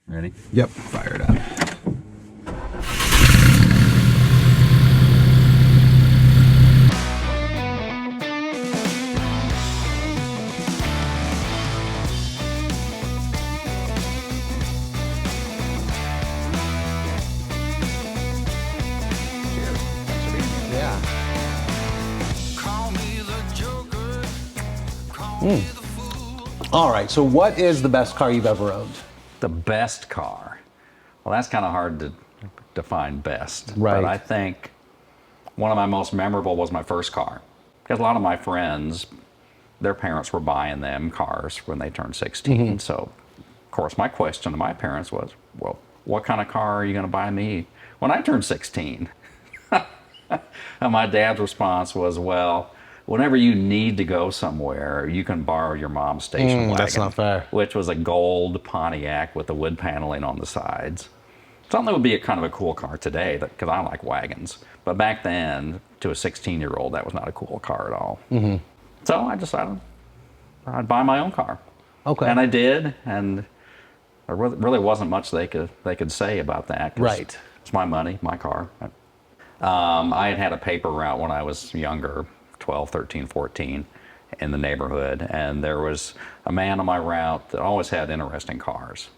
Ready? Yep, fire it up. Cheers. Thanks for being here. Yeah. Call me the Joker. Call me the fool. All right, so what is the best car you've ever owned? The best car. Well, that's kind of hard to define best. Right. But I think one of my most memorable was my first car. Because a lot of my friends, their parents were buying them cars when they turned 16. So, of course, my question to my parents was, well, what kind of car are you going to buy me when I turn 16? And my dad's response was, well, whenever you need to go somewhere, you can borrow your mom's station wagon. That's not fair. Which was a gold Pontiac with the wood paneling on the sides. Something that would be a kind of a cool car today, because I like wagons. But back then, to a 16-year-old, that was not a cool car at all. So I decided I'd buy my own car. Okay. And I did, and there really wasn't much they could say about that. 'Cause Right. it's my money, my car. I had a paper route when I was younger, 12, 13, 14, in the neighborhood, and there was a man on my route that always had interesting cars.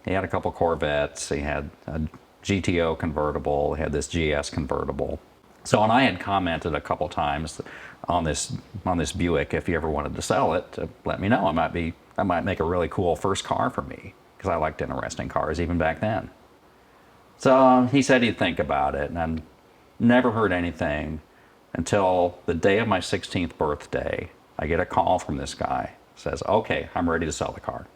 He had a couple Corvettes, he had a GTO convertible, he had this GS convertible. So, and I had commented a couple times on this Buick, if you ever wanted to sell it, to let me know. I might make a really cool first car for me, because I liked interesting cars even back then. So he said he'd think about it, and I never heard anything until the day of my 16th birthday. I get a call from this guy, says, okay, I'm ready to sell the car.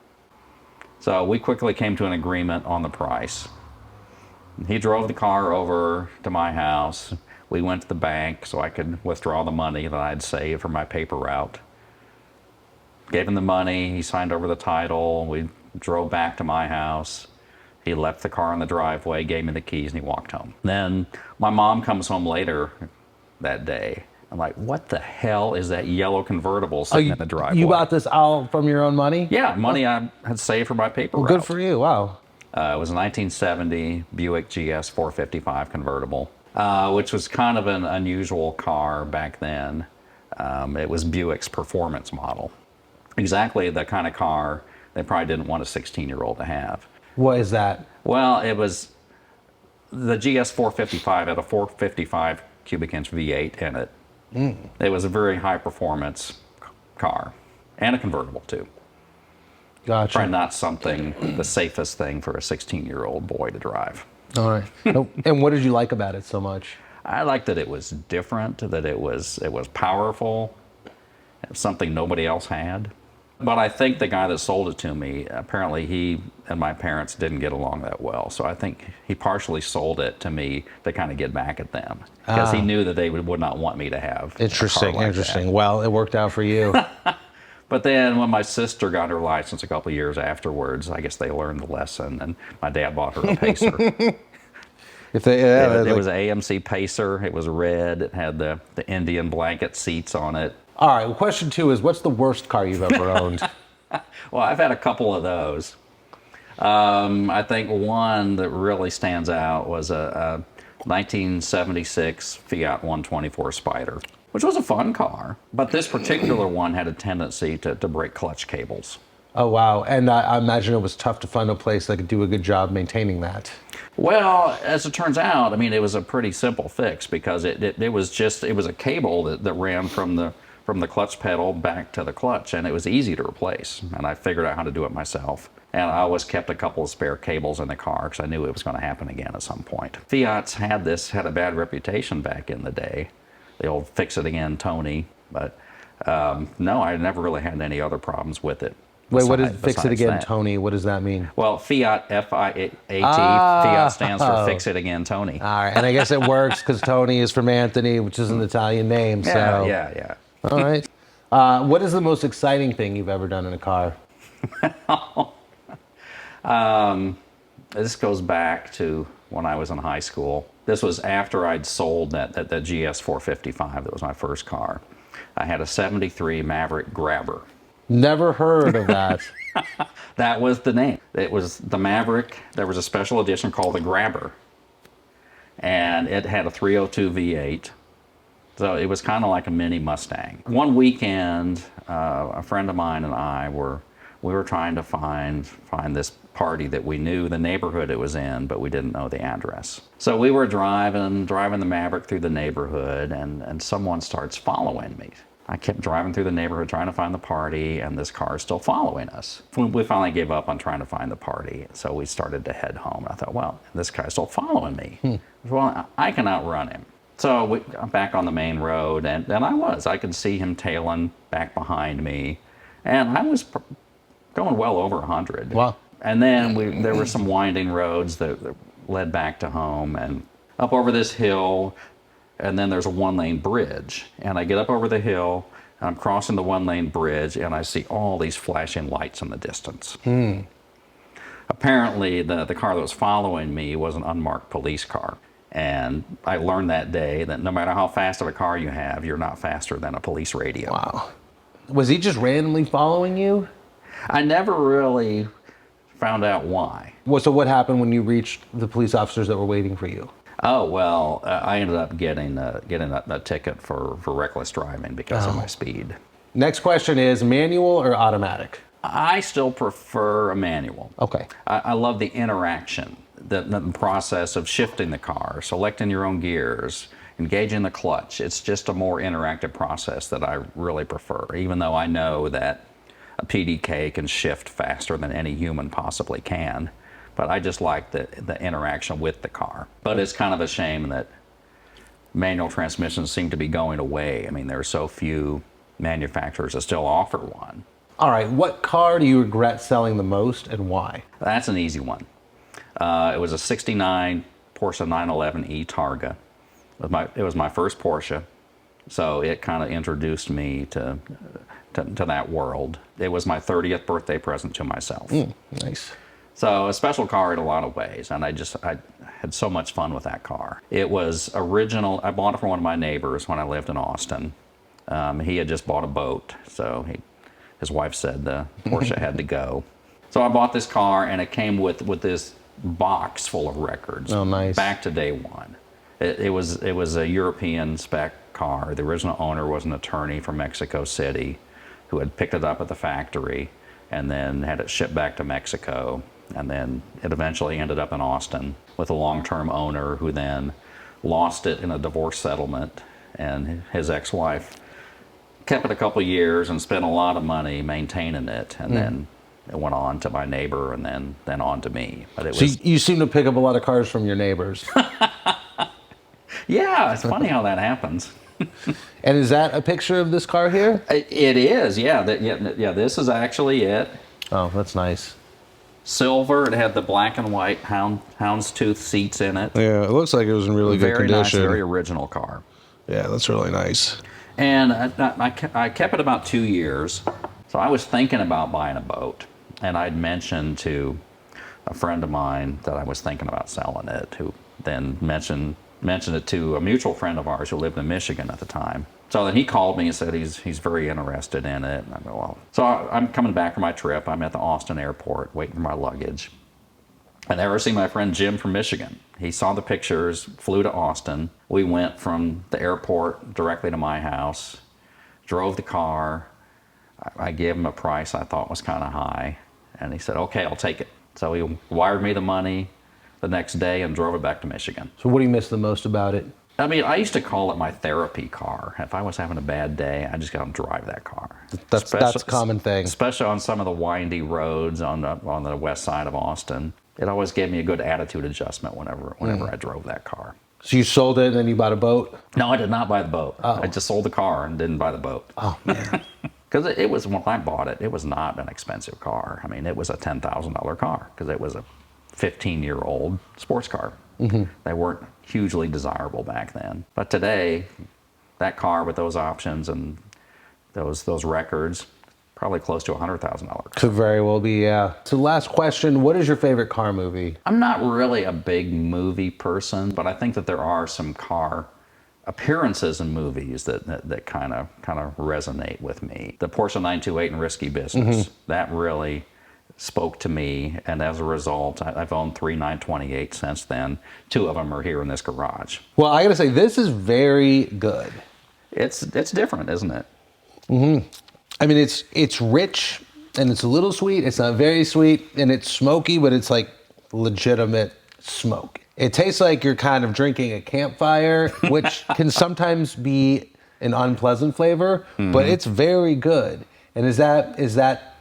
So we quickly came to an agreement on the price. He drove the car over to my house. We went to the bank so I could withdraw the money that I'd saved for my paper route. Gave him the money, he signed over the title, we drove back to my house. He left the car in the driveway, gave me the keys, and he walked home. Then my mom comes home later that day. I'm like, what the hell is that yellow convertible sitting in the driveway? You bought this all from your own money? Yeah, money I had saved for my paper route. Good for you. Wow. It was a 1970 Buick GS 455 convertible, which was kind of an unusual car back then. It was Buick's performance model. Exactly the kind of car they probably didn't want a 16-year-old to have. What is that? Well, it was the GS 455 had a 455 cubic inch V8 in it. It was a very high performance car, and a convertible too. Gotcha. Probably not something, the safest thing for a 16-year-old boy to drive. All right. And what did you like about it so much? I liked that it was different, that it was powerful, it was something nobody else had. But I think the guy that sold it to me, apparently he and my parents didn't get along that well. So I think he partially sold it to me to kind of get back at them, because he knew that they would not want me to have a car like Interesting. that. Well, it worked out for you. But then when my sister got her license a couple of years afterwards, I guess they learned the lesson, and my dad bought her a Pacer. If they, It was an AMC Pacer. It was red. It had the Indian blanket seats on it. All right. Well, question 2 is, what's the worst car you've ever owned? Well, I've had a couple of those. I think one that really stands out was a 1976 Fiat 124 Spider, which was a fun car. But this particular one had a tendency to break clutch cables. Oh, wow. And I imagine it was tough to find a place that could do a good job maintaining that. Well, as it turns out, I mean, it was a pretty simple fix, because it was a cable that ran from the clutch pedal back to the clutch, and it was easy to replace. And I figured out how to do it myself. And I always kept a couple of spare cables in the car, because I knew it was going to happen again at some point. Fiat's had a bad reputation back in the day, the old fix-it-again Tony. But no, I never really had any other problems with it. Wait, what is Fix It besides Again, that. Tony? What does that mean? Well, Fiat, F-I-A-T, Fiat stands for Fix It Again Tony. All right. And I guess it works because Tony is from Anthony, which is an Italian name. So. Yeah. All right. What is the most exciting thing you've ever done in a car? This goes back to when I was in high school. This was after I'd sold that GS 455. That was my first car. I had a 73 Maverick Grabber. Never heard of that. That was the name. It was the Maverick. There was a special edition called the Grabber, and it had a 302 V8. So it was kind of like a mini Mustang. One weekend, a friend of mine and I we were trying to find this party that we knew the neighborhood it was in, but we didn't know the address. So we were driving the Maverick through the neighborhood, and someone starts following me. I kept driving through the neighborhood trying to find the party, and this car is still following us. We finally gave up on trying to find the party, so we started to head home. I thought, well, this guy's still following me. Well, I can outrun him. So I'm back on the main road, and I could see him tailing back behind me, and I was going well over 100. Wow. And then there were some winding roads that led back to home, and up over this hill, and then there's a one-lane bridge. And I get up over the hill, and I'm crossing the one-lane bridge, and I see all these flashing lights in the distance. Apparently, the car that was following me was an unmarked police car. And I learned that day that no matter how fast of a car you have, you're not faster than a police radio. Wow. Was he just randomly following you? I never really found out why. Well, so what happened when you reached the police officers that were waiting for you? Oh, well, I ended up getting a ticket for reckless driving because of my speed. Next question is manual or automatic? I still prefer a manual. Okay. I love the interaction, the process of shifting the car, selecting your own gears, engaging the clutch. It's just a more interactive process that I really prefer, even though I know that a PDK can shift faster than any human possibly can. But I just like the interaction with the car. But it's kind of a shame that manual transmissions seem to be going away. I mean, there are so few manufacturers that still offer one. All right. What car do you regret selling the most and why? That's an easy one. It was a '69 Porsche 911 E-Targa. It was my first Porsche, so it kind of introduced me to that world. It was my 30th birthday present to myself. Nice. So a special car in a lot of ways, and I had so much fun with that car. It was original. I bought it from one of my neighbors when I lived in Austin. He had just bought a boat, so his wife said the Porsche had to go. So I bought this car, and it came with this box full of records. Oh, nice. Back to day one. It was a European spec car. The original owner was an attorney from Mexico City who had picked it up at the factory and then had it shipped back to Mexico. And then it eventually ended up in Austin with a long-term owner who then lost it in a divorce settlement. And his ex-wife kept it a couple of years and spent a lot of money maintaining it. And then it went on to my neighbor and then on to me. But it So was, you seem to pick up a lot of cars from your neighbors. yeah, it's funny how that happens. And is that a picture of this car here? It is, yeah. Yeah, this is actually it. Oh, that's nice. Silver. It had the black and white houndstooth seats in it. Yeah, it looks like it was in really good Very nice, condition. very original car. Yeah, that's really nice. And I kept it about 2 years. So I was thinking about buying a boat, and I'd mentioned to a friend of mine that I was thinking about selling it, who then mentioned it to a mutual friend of ours who lived in Michigan at the time. So then he called me and said he's very interested in it. And I go, well. So I'm coming back from my trip. I'm at the Austin airport waiting for my luggage. And there I see my friend Jim from Michigan. He saw the pictures, flew to Austin. We went from the airport directly to my house, drove the car. I gave him a price I thought was kind of high. And he said, okay, I'll take it. So he wired me the money the next day and drove it back to Michigan. So what do you miss the most about it? I mean, I used to call it my therapy car. If I was having a bad day, I just got to drive that car. That's a common thing. Especially on some of the windy roads on the west side of Austin. It always gave me a good attitude adjustment whenever I drove that car. So you sold it and then you bought a boat? No, I did not buy the boat. Oh. I just sold the car and didn't buy the boat. Oh, man. Because it was, when I bought it, it was not an expensive car. I mean, it was a $10,000 car because it was a 15-year-old sports car. Mm-hmm. They weren't hugely desirable back then. But today, that car with those options and those records, probably close to $100,000. Could very well be, yeah. So last question, what is your favorite car movie? I'm not really a big movie person, but I think that there are some car appearances in movies that kind of resonate with me. The Porsche 928 and Risky Business, that really spoke to me, and as a result, I've owned 3 928 since then. 2 of them are here in this garage. Well, I gotta say, this is very good. It's different, isn't it? I mean, it's rich and it's a little sweet. It's not very sweet, and it's smoky, but it's like legitimate smoke. It tastes like you're kind of drinking a campfire, which can sometimes be an unpleasant flavor, but it's very good. And is that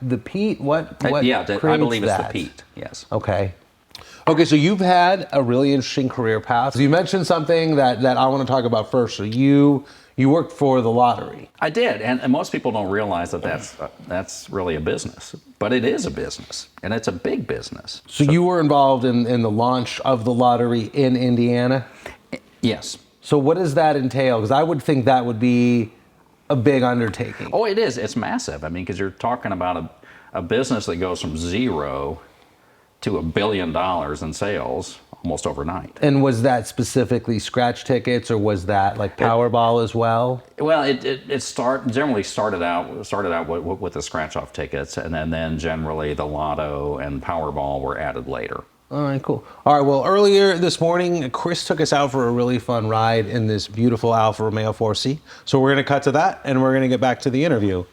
the peat? What Yeah, I creates believe it's that? the peat. Yes. Okay. Okay, so you've had a really interesting career path. You mentioned something that I want to talk about first. So you worked for the lottery. I did, and most people don't realize that that's really a business, but it is a business, and it's a big business. So you were involved in the launch of the lottery in Indiana? Yes. So what does that entail? Because I would think that would be a big undertaking. Oh, it is. It's massive. I mean, because you're talking about a business that goes from 0 to $1 billion in sales almost overnight. And was that specifically scratch tickets, or was that like Powerball as well? Well, it generally started out with the scratch-off tickets, and then generally the Lotto and Powerball were added later. All right, cool. All right, well, earlier this morning, Chris took us out for a really fun ride in this beautiful Alfa Romeo 4C. So we're going to cut to that, and we're going to get back to the interview.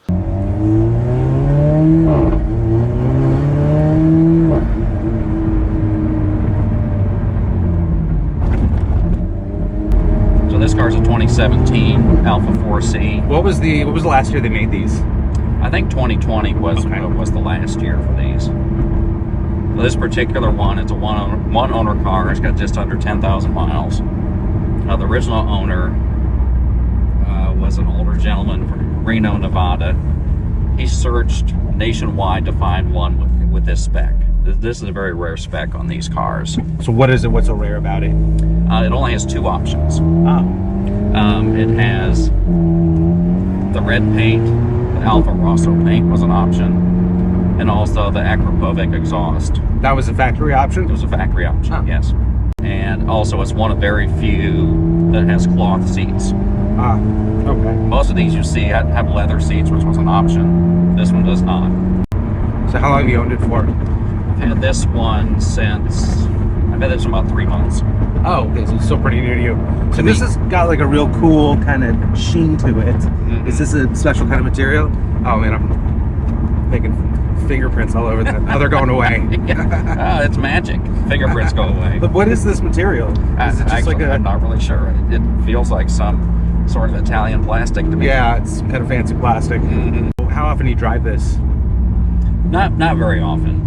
So this car's a 2017 Alfa 4C. What was the last year they made these? I think 2020 was the last year for these. This particular one, it's a one owner car. It's got just under 10,000 miles. The original owner was an older gentleman from Reno, Nevada. He searched nationwide to find one with this spec. This is a very rare spec on these cars. So what is it? What's so rare about it? It only has 2 options. Oh. It has the red paint, the Alfa Rosso paint was an option, and also the Akrapovic exhaust. That was a factory option? It was a factory option, Oh. yes. And also it's one of very few that has cloth seats. Ah, okay. Most of these you see have leather seats, which was an option. This one does not. So how long have you owned it for? I've had this one since, I've had this for about 3 months. Oh, okay, so it's still pretty new to you. So To this me. has got like a real cool kind of sheen to it. Is this a special kind of material? Oh man, I'm making fingerprints all over that. Oh, they're going away. It's magic. Fingerprints go away. But what is this material? Is it just Actually, like a... I'm not really sure. It feels like some sort of Italian plastic to me. Yeah, it's kind of fancy plastic. How often do you drive this? Not very often.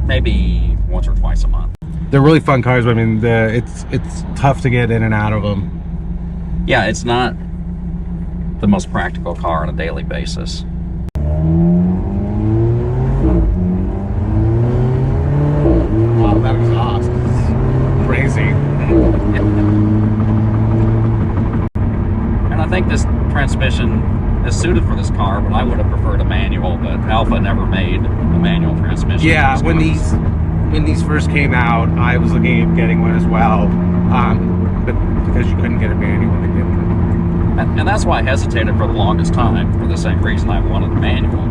Maybe once or twice a month. They're really fun cars, but I mean, it's tough to get in and out of them. Yeah, it's not the most practical car on a daily basis. Wow, that exhaust is crazy. And I think this transmission is suited for this car, but I would have preferred a manual, but Alfa never made a manual transmission. Yeah, for when these cars. when these first came out, I was looking at getting one as well, but because you couldn't get a manual, I didn't. And that's why I hesitated for the longest time, for the same reason I wanted a manual.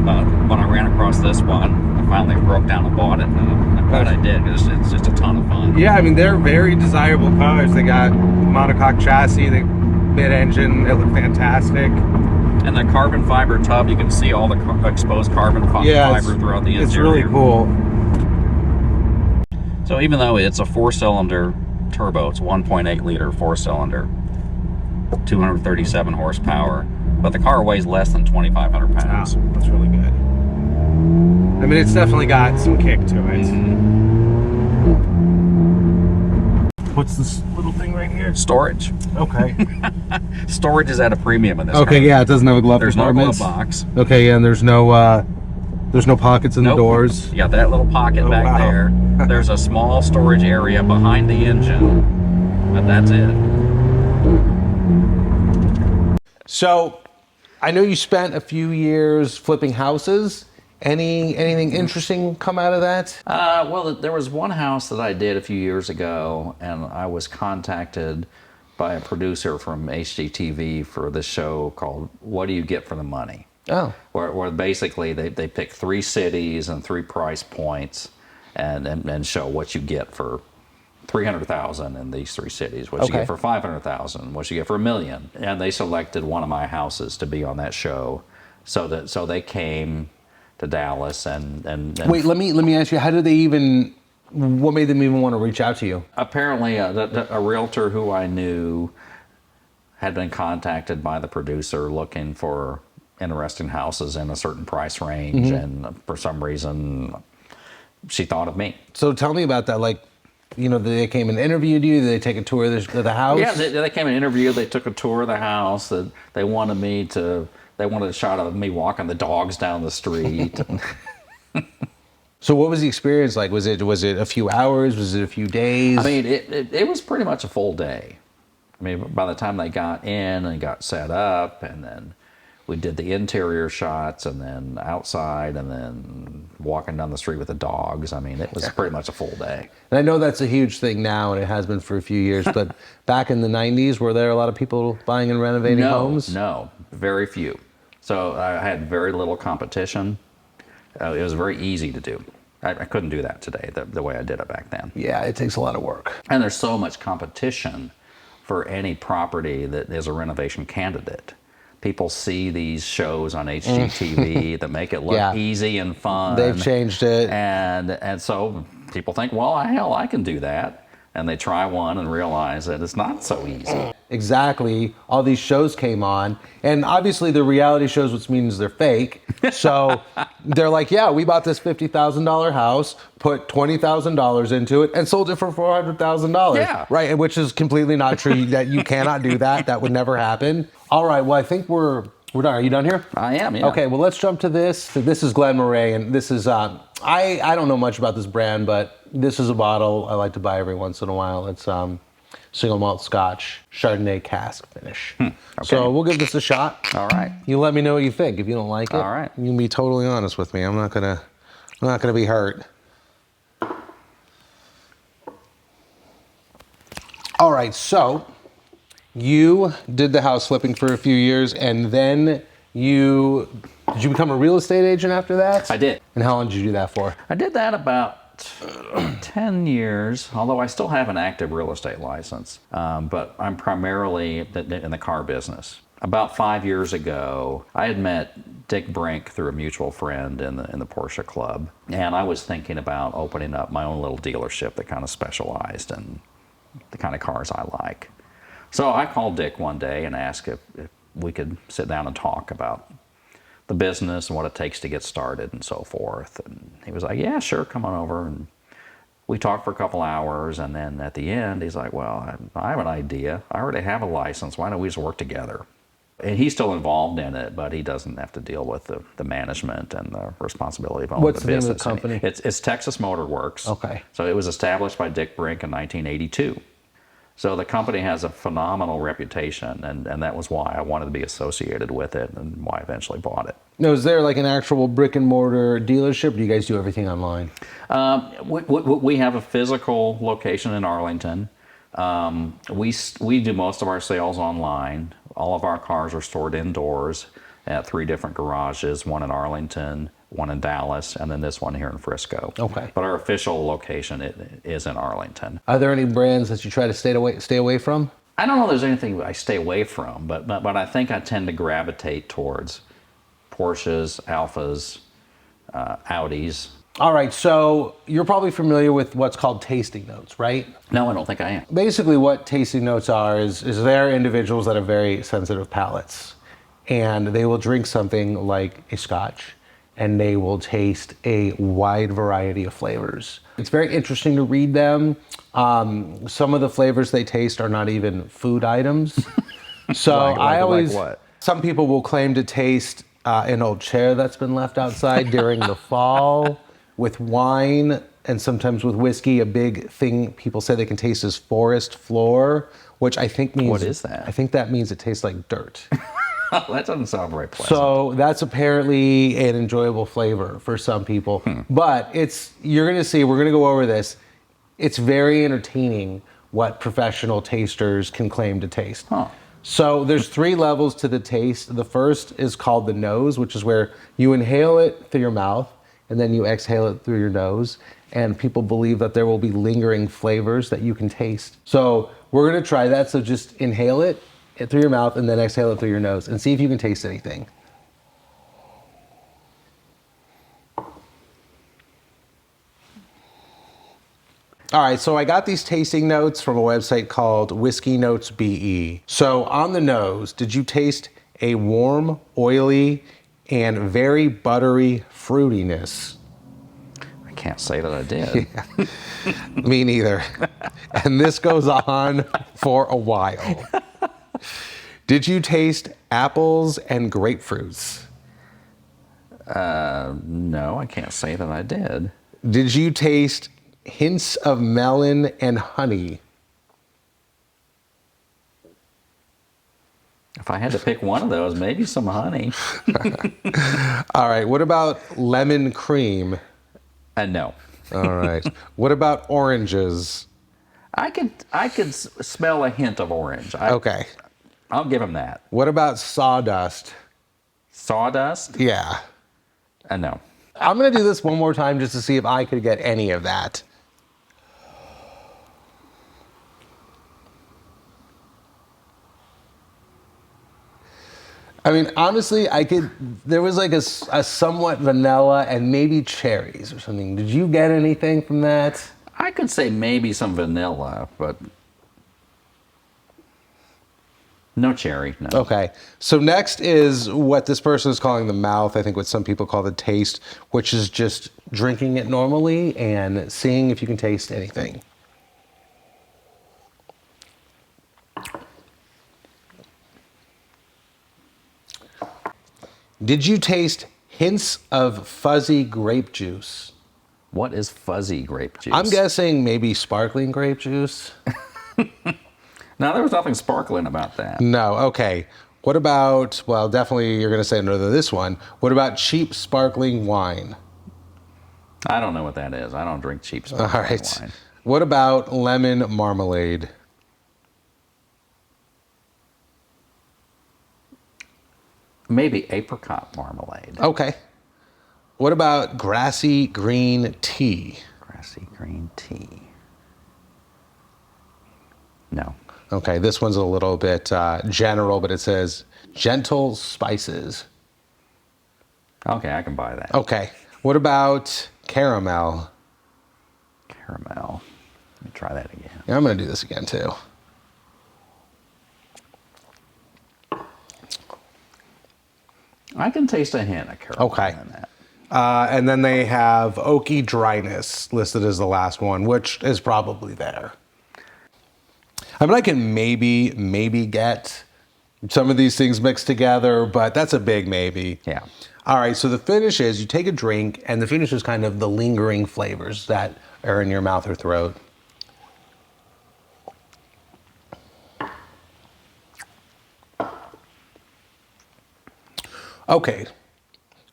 But when I ran across this one, I finally broke down and bought it, and I'm glad I did. It's just a ton of fun. Yeah, I mean, they're very desirable cars. They got monocoque chassis, they mid-engine, they look fantastic. And the carbon fiber tub, you can see all the exposed carbon fiber throughout the interior. It's really cool. So even though it's a 4-cylinder turbo, it's a 1.8 liter 4-cylinder, 237 horsepower, but the car weighs less than 2,500 pounds. Wow, that's really good. I mean, it's definitely got some kick to it. What's this little thing right here? Storage. Okay. Storage is at a premium in this Okay, car. yeah, it doesn't have a glove There's no compartment. glove box. Okay, yeah, and there's no pockets in Nope. the doors. You got that little pocket Oh, back wow. there. There's a small storage area behind the engine, but that's it. So, I know you spent a few years flipping houses. Anything interesting come out of that? Well, there was one house that I did a few years ago, and I was contacted by a producer from HGTV for this show called "What Do You Get for the Money?" Oh. Where basically they pick 3 cities and 3 price points, and show what you get for 300,000 in these 3 cities, what you Okay. get for 500,000, what you get for $1 million, and they selected one of my houses to be on that show, so they came to Dallas and Wait, let me ask you, how did they even, what made them even want to reach out to you? apparently a realtor who I knew had been contacted by the producer looking for interesting houses in a certain price range, and for some reason she thought of me. So tell me about that. Like, you know, they came and interviewed you. Did they take a tour of the house? Yeah, they came and interviewed. They took a tour of the house. They wanted a shot of me walking the dogs down the street. So what was the experience like? Was it a few hours? Was it a few days? I mean, it was pretty much a full day. I mean, by the time they got in and got set up, and then we did the interior shots, and then outside, and then walking down the street with the dogs. I mean, it was pretty much a full day. And I know that's a huge thing now, and it has been for a few years. But back in the '90s, were there a lot of people buying and renovating homes? No, very few. So I had very little competition. It was very easy to do. I couldn't do that today the way I did it back then. Yeah, it takes a lot of work. And there's so much competition for any property that is a renovation candidate. People see these shows on HGTV that make it look Yeah. easy and fun. They've changed it. And so people think, well, hell, I can do that. And they try one and realize that it's not so easy. Exactly. All these shows came on, and obviously the reality shows, which means they're fake. So they're like, yeah, we bought this $50,000 house, put $20,000 into it, and sold it for $400,000. Yeah. Right, which is completely not true. That you cannot do that. That would never happen. All right. Well, I think we're done. Are you done here? I am, yeah. Okay. Well, let's jump to this. This is Glen Moray, and this is I don't know much about this brand, but this is a bottle I like to buy every once in a while. It's single malt Scotch Chardonnay cask finish. Okay. So we'll give this a shot. All right. You let me know what you think. If you don't like it, All right. you can be totally honest with me. I'm not gonna be hurt. All right. So you did the house flipping for a few years, and then did you become a real estate agent after that? I did. And how long did you do that for? I did that about 10 years, although I still have an active real estate license. But I'm primarily in the car business. About 5 years ago, I had met Dick Brink through a mutual friend in the Porsche Club. And I was thinking about opening up my own little dealership that kind of specialized in the kind of cars I like. So I called Dick one day and asked if we could sit down and talk about the business and what it takes to get started and so forth. And he was like, yeah, sure, come on over. And we talked for a couple hours, and then at the end, he's like, well, I have an idea. I already have a license. Why don't we just work together? And he's still involved in it, but he doesn't have to deal with the management and the responsibility of owning What's the the name of the business. company? It's Texas Motor Works. Okay. So it was established by Dick Brink in 1982. So the company has a phenomenal reputation, and that was why I wanted to be associated with it and why I eventually bought it. Now, is there like an actual brick and mortar dealership? Or do you guys do everything online? We have a physical location in Arlington. We do most of our sales online. All of our cars are stored indoors at 3 different garages, one in Arlington, one in Dallas, and then this one here in Frisco. Okay. But our official location is in Arlington. Are there any brands that you try to stay away from? I don't know if there's anything I stay away from, but I think I tend to gravitate towards Porsches, Alphas, Audis. All right, so you're probably familiar with what's called tasting notes, right? No, I don't think I am. Basically, what tasting notes are is they're individuals that have very sensitive palates, and they will drink something like a Scotch, and they will taste a wide variety of flavors. It's very interesting to read them. Some of the flavors they taste are not even food items. So like what? Some people will claim to taste an old chair that's been left outside during the fall. With wine and sometimes with whiskey, a big thing people say they can taste is forest floor, which I think means... What is that? I think that means it tastes like dirt. That doesn't sound very pleasant. So that's apparently an enjoyable flavor for some people. But you're gonna see, we're gonna go over this. It's very entertaining what professional tasters can claim to taste. Huh. So there's 3 levels to the taste. The first is called the nose, which is where you inhale it through your mouth and then you exhale it through your nose. And people believe that there will be lingering flavors that you can taste. So we're gonna try that. So just inhale it through your mouth and then exhale it through your nose and see if you can taste anything. All right, so I got these tasting notes from a website called Whiskey Notes BE. So on the nose, did you taste a warm, oily, and very buttery fruitiness? I can't say that I did. Me neither. And this goes on for a while. Did you taste apples and grapefruits? No, I can't say that I did. Did you taste hints of melon and honey? If I had to pick one of those, maybe some honey. All right, what about lemon cream? No. All right. What about oranges? I could smell a hint of orange. Okay. I'll give him that. What about sawdust? Sawdust? Yeah. No. I'm going to do this one more time just to see if I could get any of that. I mean, honestly, there was like a somewhat vanilla and maybe cherries or something. Did you get anything from that? I could say maybe some vanilla, but no cherry, no. Okay. So next is what this person is calling the mouth. I think what some people call the taste, which is just drinking it normally and seeing if you can taste anything. Did you taste hints of fuzzy grape juice? What is fuzzy grape juice? I'm guessing maybe sparkling grape juice. No, there was nothing sparkling about that. No, okay. What about, well, definitely you're going to say no to this one. What about cheap sparkling wine? I don't know what that is. I don't drink cheap All sparkling right. wine. What about lemon marmalade? Maybe apricot marmalade. Okay. What about grassy green tea? Grassy green tea. No. Okay, this one's a little bit general, but it says gentle spices. Okay, I can buy that. Okay. What about caramel? Caramel. Let me try that again. Yeah, I'm going to do this again too. I can taste a hint of caramel Okay. in that. And then they have oaky dryness listed as the last one, which is probably there. I mean, I can maybe get some of these things mixed together, but that's a big maybe. Yeah. All right, so the finish is you take a drink, and the finish is kind of the lingering flavors that are in your mouth or throat. Okay.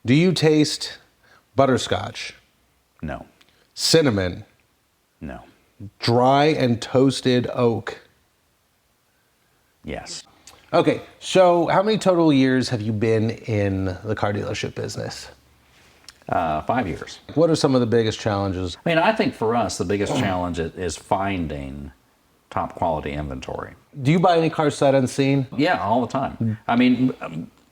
Do you taste butterscotch, No. cinnamon, No. dry and toasted oak? Yes. Okay, so how many total years have you been in the car dealership business? 5 years. What are some of the biggest challenges? I mean, I think for us, the biggest challenge is finding top quality inventory. Do you buy any cars sight unseen? Yeah, all the time. I mean,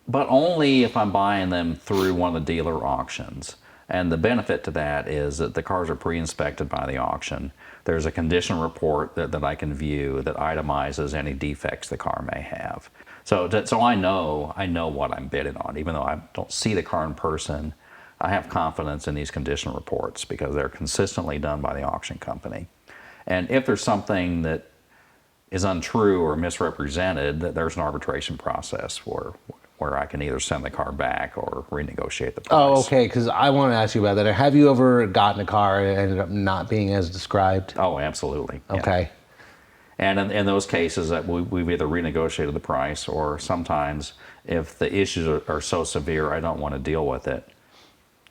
but only if I'm buying them through one of the dealer auctions. And the benefit to that is that the cars are pre-inspected by the auction. There's a condition report that I can view that itemizes any defects the car may have. So I know what I'm bidding on, even though I don't see the car in person. I have confidence in these condition reports because they're consistently done by the auction company. And if there's something that is untrue or misrepresented, that there's an arbitration process where I can either send the car back or renegotiate the price. Oh, okay, because I want to ask you about that. Have you ever gotten a car and it ended up not being as described? Oh, absolutely. Yeah. Okay. And in those cases, that we've either renegotiated the price, or sometimes if the issues are so severe I don't want to deal with it,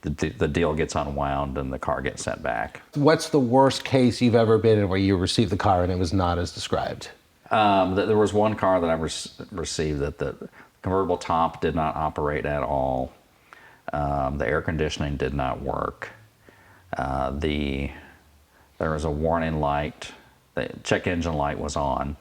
the deal gets unwound and the car gets sent back. What's the worst case you've ever been in where you received the car and it was not as described? There was one car that I received that the convertible top did not operate at all. The air conditioning did not work. There was a warning light. The check engine light was on.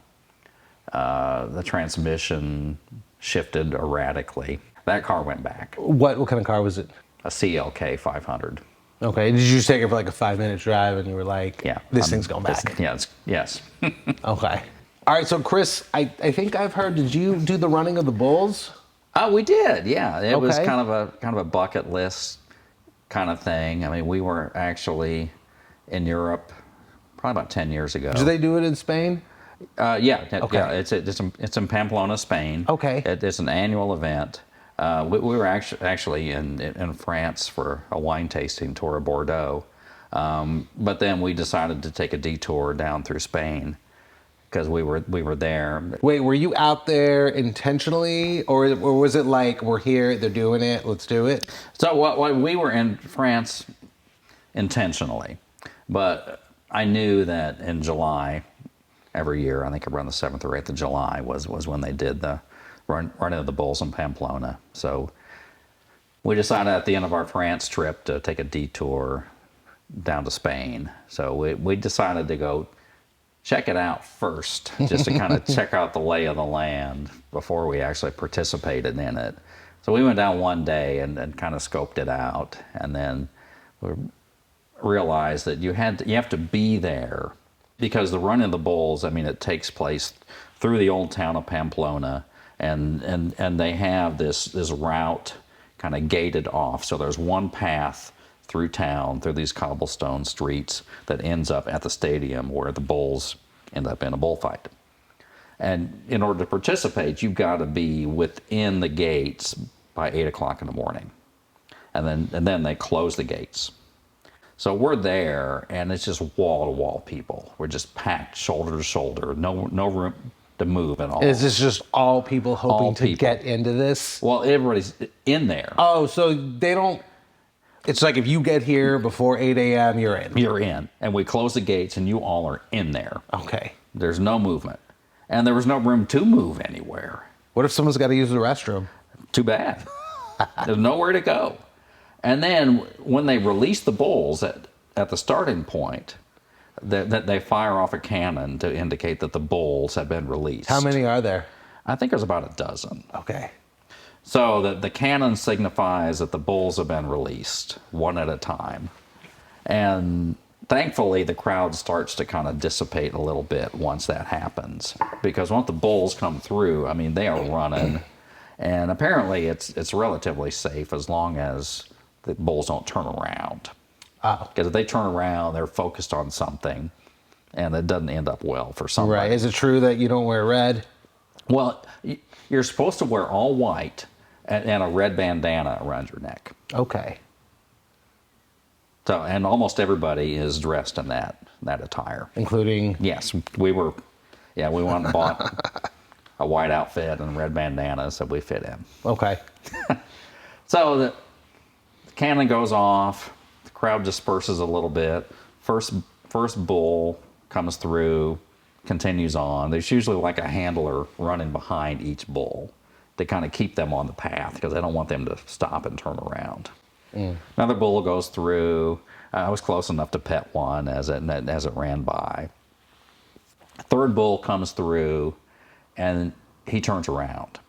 The transmission shifted erratically. That car went back. What kind of car was it? A CLK 500. Okay. Did you just take it for like a 5-minute drive and you were like, Yeah. this thing's going back? Yes. Okay. All right. So Chris, I think I've heard, did you do the running of the bulls? Oh, we did. Yeah. It was Okay. kind of a bucket list kind of thing. I mean, we were actually in Europe probably about 10 years ago. Do they do it in Spain? Yeah. Okay. Yeah. It's in Pamplona, Spain. Okay. It's an annual event. We were actually in France for a wine tasting tour of Bordeaux, but then we decided to take a detour down through Spain because we were there. Wait, were you out there intentionally, or was it like, we're here, they're doing it, let's do it? So we were in France intentionally, but I knew that in July every year, I think around the 7th or 8th of July was when they did the running of the bulls in Pamplona. So we decided at the end of our France trip to take a detour down to Spain. So we decided to go check it out first, just to kind of check out the lay of the land before we actually participated in it. So we went down one day and kind of scoped it out, and then we realized that you have to be there because the running of the bulls, I mean, it takes place through the old town of Pamplona, and they have this route kind of gated off. So there's one path through town, through these cobblestone streets, that ends up at the stadium where the bulls end up in a bullfight. And in order to participate, you've got to be within the gates by 8 o'clock in the morning. And then they close the gates. So we're there, and it's just wall-to-wall people. We're just packed shoulder to shoulder, no room to move at all. Is this just all people hoping All to people. get into this? Well, everybody's in there. Oh, so they don't, it's like if you get here before 8 a.m., you're in. You're in, and we close the gates, and you all are in there. Okay. There's no movement. And there was no room to move anywhere. What if someone's got to use the restroom? Too bad. There's nowhere to go. And then when they release the bulls at the starting point, that they fire off a cannon to indicate that the bulls have been released. How many are there? I think there's about a dozen. Okay. So the cannon signifies that the bulls have been released one at a time. And thankfully, the crowd starts to kind of dissipate a little bit once that happens. Because once the bulls come through, I mean, they are running. And apparently, it's relatively safe as long as the bulls don't turn around. Because if they turn around, they're focused on something, and it doesn't end up well for somebody. Right. Is it true that you don't wear red? Well, you're supposed to wear all white and a red bandana around your neck. Okay. So, and almost everybody is dressed in that attire. Including? Yes, we went and bought a white outfit and a red bandana, so we fit in. Okay. So the cannon goes off, the crowd disperses a little bit. First bull comes through, continues on. There's usually like a handler running behind each bull to kind of keep them on the path because they don't want them to stop and turn around. Another bull goes through. I was close enough to pet one as it ran by. Third bull comes through, and he turns around.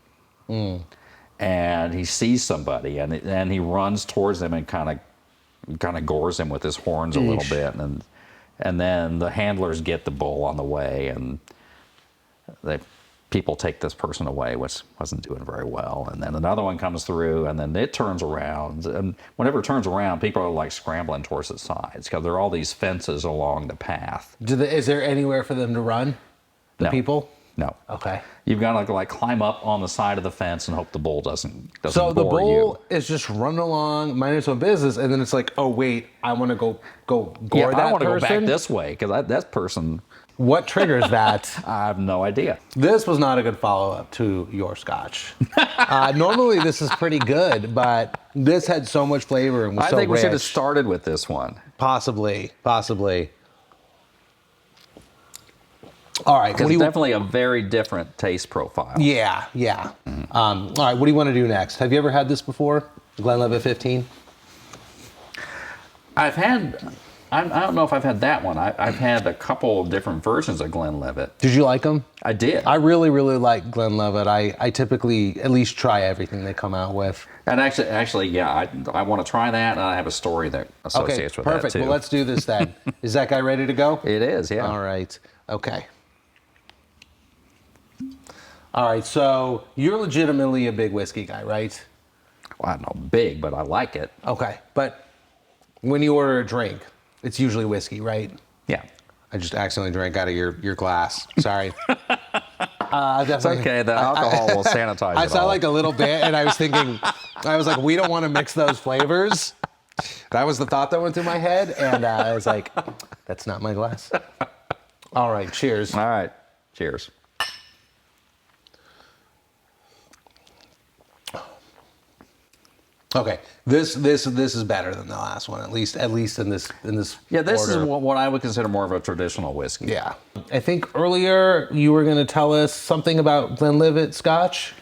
And he sees somebody, and he runs towards them and kind of gores him with his horns a little bit, and then the handlers get the bull on the way, and people take this person away, which wasn't doing very well. And then another one comes through, and then it turns around. And whenever it turns around, people are like scrambling towards the sides because there are all these fences along the path. Is there anywhere for them to run? The No. people? No. Okay. You've got to like climb up on the side of the fence and hope the bull doesn't So the bore bull you. is just running along, minding its own business, and then it's like, oh wait, I want to go gore Yeah, that I want to go back person? this way because that person, What triggers that? I have no idea. This was not a good follow-up to your scotch. Normally this is pretty good, but This had so much flavor and was I so think we should have rich. started with this one. Possibly. All right. What Because do you? definitely a very different taste profile. Yeah. All right. What do you want to do next? Have you ever had this before? Glenlivet 15. I've had, I don't know if I've had that one. I've had a couple of different versions of Glenlivet. Did you like them? I did. I really like Glenlivet. I typically at least try everything they come out with. And actually, yeah, I want to try that, and I have a story that associates with Perfect. that too. Well, let's do this then. Is that guy ready to go? It is, yeah. All right. Okay. All right. So you're legitimately a big whiskey guy, right? Well, I'm not big, but I like it. Okay. But when you order a drink, it's usually whiskey, right? Yeah. I just accidentally drank out of your glass. Sorry. It's okay. The alcohol will sanitize I it saw all. like a little bit, and I was thinking, we don't want to mix those flavors. That was the thought that went through my head, and I was like, that's not my glass. All right, cheers. All right. Cheers. Okay, this is better than the last one, at least in this Yeah, this order. is what I would consider more of a traditional whiskey. Yeah, I think earlier you were going to tell us something about Glenlivet Scotch.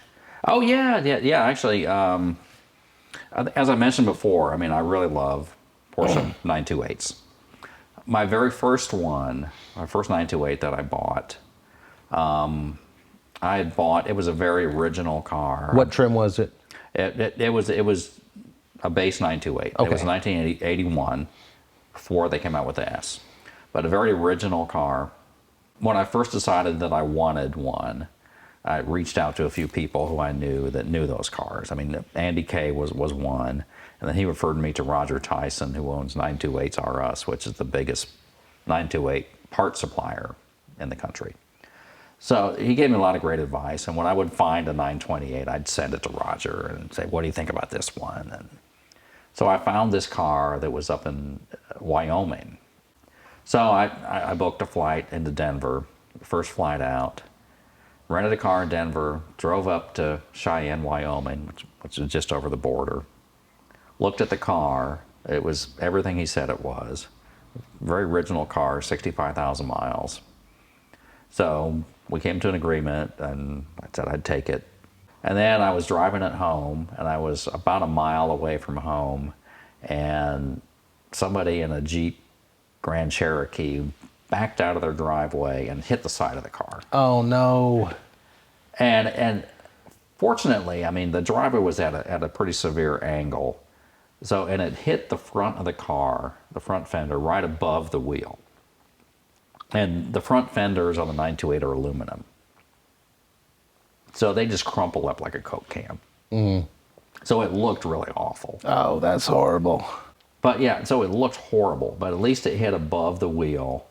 Oh yeah. Actually, as I mentioned before, I mean, I really love Porsche 928s. My very first one, my first 928 that I bought, it was a very original car. What trim was it? It was a base 928. Okay. It was 1981 before they came out with the S. But a very original car. When I first decided that I wanted one, I reached out to a few people who I knew that knew those cars. I mean, Andy Kay was one, and then he referred me to Roger Tyson, who owns 928s R Us, which is the biggest 928 part supplier in the country. So he gave me a lot of great advice, and when I would find a 928, I'd send it to Roger and say, what do you think about this one? And so I found this car that was up in Wyoming. So I booked a flight into Denver, first flight out, rented a car in Denver, drove up to Cheyenne, Wyoming, which is just over the border, looked at the car. It was everything he said it was. Very original car, 65,000 miles. So we came to an agreement, and I said I'd take it. And then I was driving it home, and I was about a mile away from home, and somebody in a Jeep Grand Cherokee backed out of their driveway and hit the side of the car. Oh no! And fortunately, I mean, the driver was at a pretty severe angle, and it hit the front of the car, the front fender, right above the wheel. And the front fenders on the 928 are aluminum. So they just crumple up like a Coke can. Mm. So it looked really awful. Oh, that's horrible. But yeah, so it looked horrible, but at least it hit above the wheel,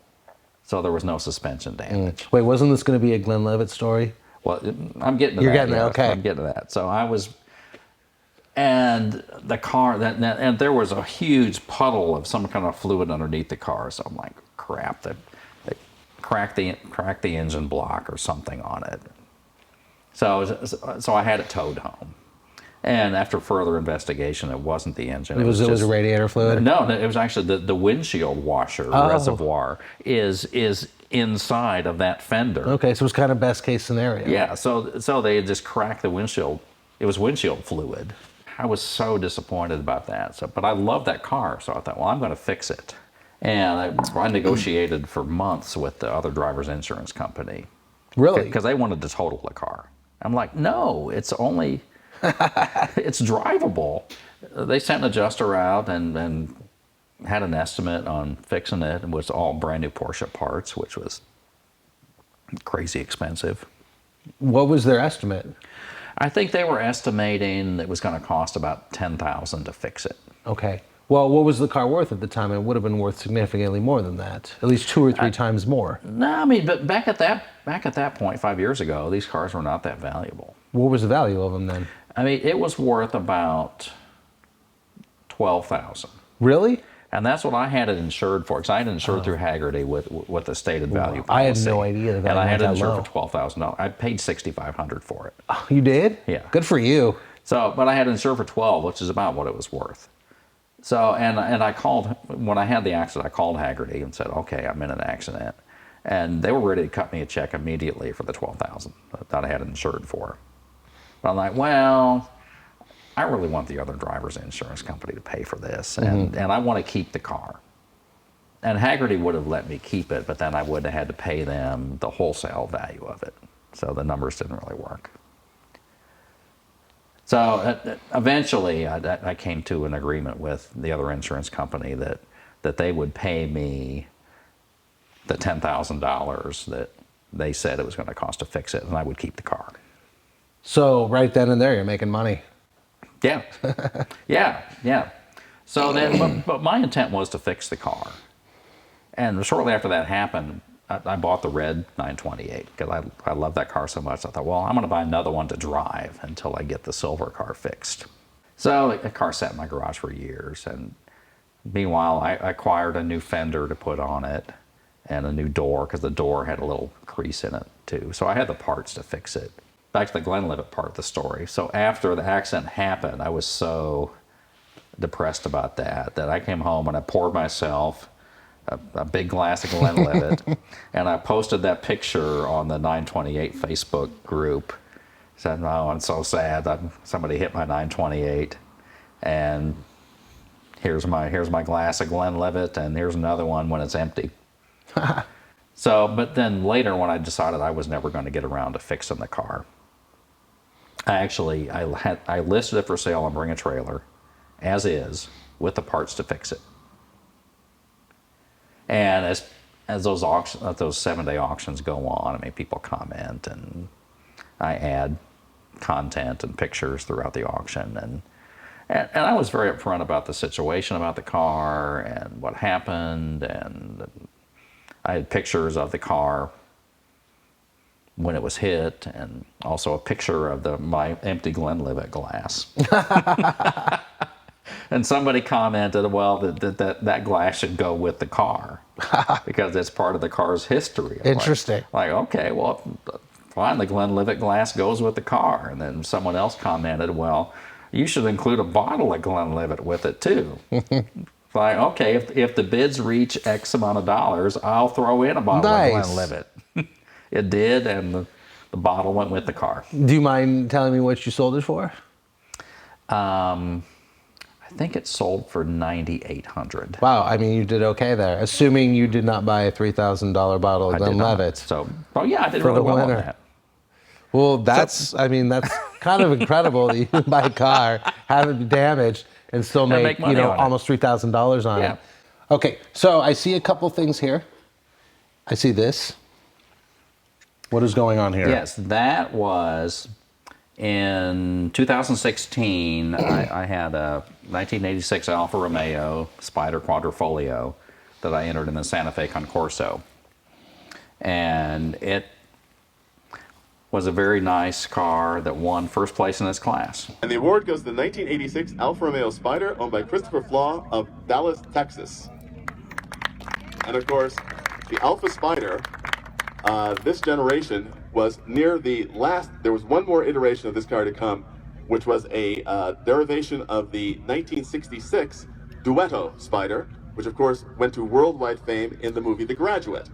so there was no suspension damage. Wait, wasn't this going to be a Glenlivet story? Well, I'm getting to You're that. getting there, yes, okay. I'm getting to that. So I was, and the car, and there was a huge puddle of some kind of fluid underneath the car. So I'm like, crap, they cracked the engine block or something on it. So I had it towed home. And after further investigation, it wasn't the engine. It was just, a radiator fluid? No, it was actually the windshield washer reservoir is inside of that fender. Okay, so it was kind of best case scenario. Yeah, so they had just cracked the windshield. It was windshield fluid. I was so disappointed about that. But I loved that car, so I thought, well, I'm going to fix it. And I negotiated for months with the other driver's insurance company. Really? Because they wanted to total the car. I'm like, no, it's only, it's drivable. They sent an adjuster out and had an estimate on fixing it. It was all brand new Porsche parts, which was crazy expensive. What was their estimate? I think they were estimating it was going to cost about $10,000 to fix it. Okay. Well, what was the car worth at the time? It would have been worth significantly more than that. At least 2 or 3 times more. No, I mean, but back at that point, 5 years ago, these cars were not that valuable. What was the value of them then? I mean, it was worth about $12,000. Really? And that's what I had it insured for, because I had it insured through Haggerty with the stated value policy. I had no idea that And I had it went that insured low. for $12,000. I paid $6,500 for it. Oh, you did? Yeah. Good for you. So, but I had it insured for 12, which is about what it was worth. So, and I called, when I had the accident, I called Haggerty and said, okay, I'm in an accident. And they were ready to cut me a check immediately for the 12,000 that I had it insured for. But I'm like, well, I really want the other driver's insurance company to pay for this, and I want to keep the car. And Haggerty would have let me keep it, but then I would have had to pay them the wholesale value of it. So the numbers didn't really work. So eventually I came to an agreement with the other insurance company that they would pay me the $10,000 that they said it was going to cost to fix it, and I would keep the car. So right then and there, you're making money. Yeah, yeah. So then, but my intent was to fix the car. And shortly after that happened, I bought the red 928 because I love that car so much. I thought, well, I'm going to buy another one to drive until I get the silver car fixed. So the car sat in my garage for years. And meanwhile, I acquired a new fender to put on it and a new door because the door had a little crease in it too. So I had the parts to fix it. Back to the Glenlivet part of the story. So after the accident happened, I was so depressed about that I came home and I poured myself a big glass of Glenlivet, and I posted that picture on the 928 Facebook group. Said, "Oh, I'm so sad. Somebody hit my 928, and here's my glass of Glenlivet, and here's another one when it's empty." So, but then later when I decided I was never going to get around to fixing the car, I listed it for sale on Bring a Trailer, as is, with the parts to fix it. And as those 7-day auctions go on, I mean, people comment, and I add content and pictures throughout the auction, and I was very upfront about the situation, about the car and what happened, and I had pictures of the car when it was hit, and also a picture of my empty Glenlivet glass. And somebody commented, well, that glass should go with the car because it's part of the car's history. Interesting. Like, okay, well, fine, the Glenlivet glass goes with the car. And then someone else commented, well, you should include a bottle of Glenlivet with it too. Like, okay, if the bids reach X amount of dollars, I'll throw in a bottle of Glenlivet. It did, and the bottle went with the car. Do you mind telling me what you sold it for? I think it sold for $9,800. Wow, I mean, you did okay there. Assuming you did not buy a $3,000 bottle of I did not. Glenlivet. So, yeah, I did For really the well on winner. that. Well, that's kind of incredible that you can buy a car, have it damaged, and still make money on it. almost $3,000 on Yeah. it. Okay, so I see a couple things here. I see this. What is going on here? Yes, that was in 2016. I had a 1986 Alfa Romeo Spider Quadrifoglio that I entered in the Santa Fe Concorso. And it was a very nice car that won first place in its class. And the award goes to the 1986 Alfa Romeo Spider, owned by Christopher Flaugh of Dallas, Texas. And of course, the Alfa Spider, this generation was near the last. There was one more iteration of this car to come, which was a derivation of the 1966 Duetto Spider, which of course went to worldwide fame in the movie The Graduate.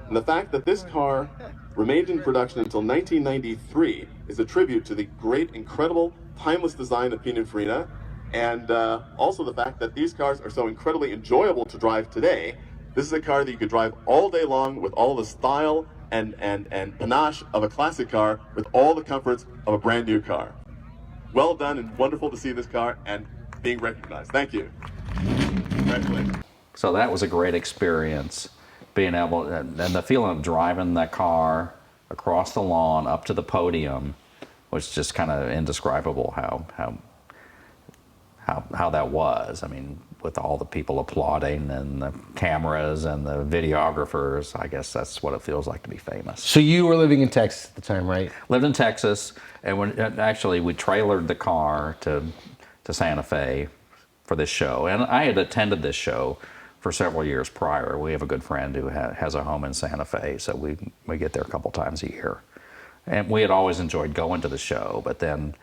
And the fact that this car remained in production until 1993 is a tribute to the great, incredible, timeless design of Pininfarina, and also the fact that these cars are so incredibly enjoyable to drive today. This is a car that you could drive all day long with all the style and panache of a classic car with all the comforts of a brand new car. Well done, and wonderful to see this car and being recognized. Thank you. Congratulations. So that was a great experience, being able, and the feeling of driving that car across the lawn up to the podium was just kind of indescribable. How that was. I mean, with all the people applauding and the cameras and the videographers, I guess that's what it feels like to be famous. So you were living in Texas at the time, right? Lived in Texas, and we trailered the car to Santa Fe for this show. And I had attended this show for several years prior. We have a good friend who has a home in Santa Fe, so we get there a couple times a year. And we had always enjoyed going to the show, but then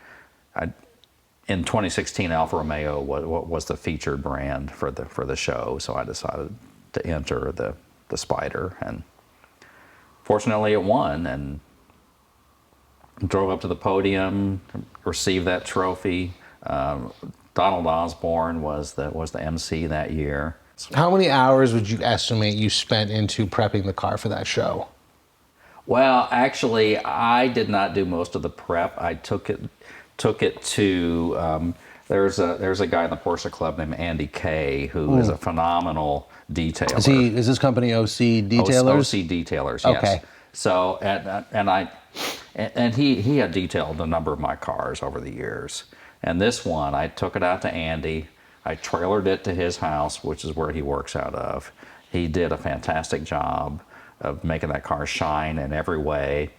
in 2016, Alfa Romeo was the featured brand for the show, so I decided to enter the Spider, and fortunately it won, and drove up to the podium, received that trophy. Donald Osborne was the MC that year. How many hours would you estimate you spent into prepping the car for that show? Well, actually, I did not do most of the prep. I took it to there's a guy in the Porsche Club named Andy Kay who is a phenomenal detailer. Is this company OC Detailers? OC Detailers, yes. Okay. So and he had detailed a number of my cars over the years. And this one, I took it out to Andy. I trailered it to his house, which is where he works out of. He did a fantastic job of making that car shine in every way.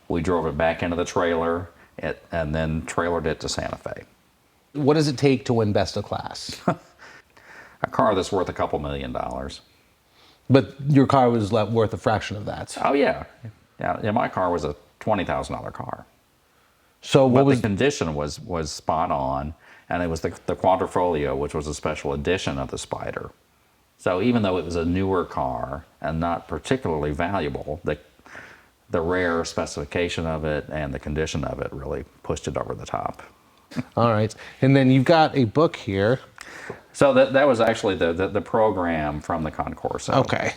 We drove it back into the trailer and then trailered it to Santa Fe. What does it take to win Best of Class? A car that's worth a couple $1 million. But your car was worth a fraction of that. Oh yeah, yeah. My car was a $20,000 car. So what But was the condition was spot on, and it was the Quadrifoglio, which was a special edition of the Spider. So even though it was a newer car and not particularly valuable, the rare specification of it and the condition of it really pushed it over the top. All right. And then you've got a book here. So that was actually the program from the Concourse. Okay.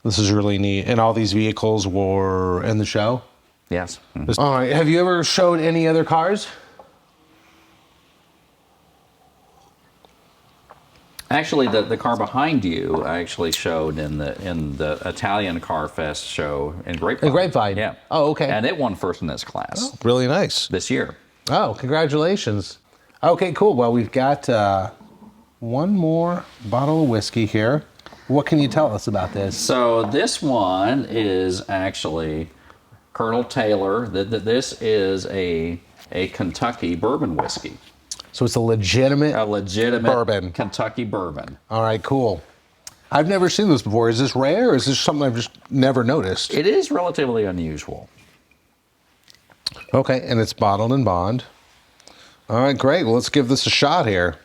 This is really neat. And all these vehicles were in the show? Yes. All right. Have you ever showed any other cars? Actually, the car behind you I actually showed in the Italian Car Fest show in Grapevine. In Grapevine? Yeah. Oh, okay. And it won first in its class Really nice. this year. Oh, congratulations. Okay, cool. Well, we've got one more bottle of whiskey here. What can you tell us about this? So this one is actually Colonel Taylor. This is a Kentucky bourbon whiskey. So it's a legitimate Bourbon. Kentucky bourbon. All right, cool. I've never seen this before. Is this rare or is this something I've just never noticed? It is relatively unusual. Okay, and it's bottled in bond. All right, great. Well, let's give this a shot here.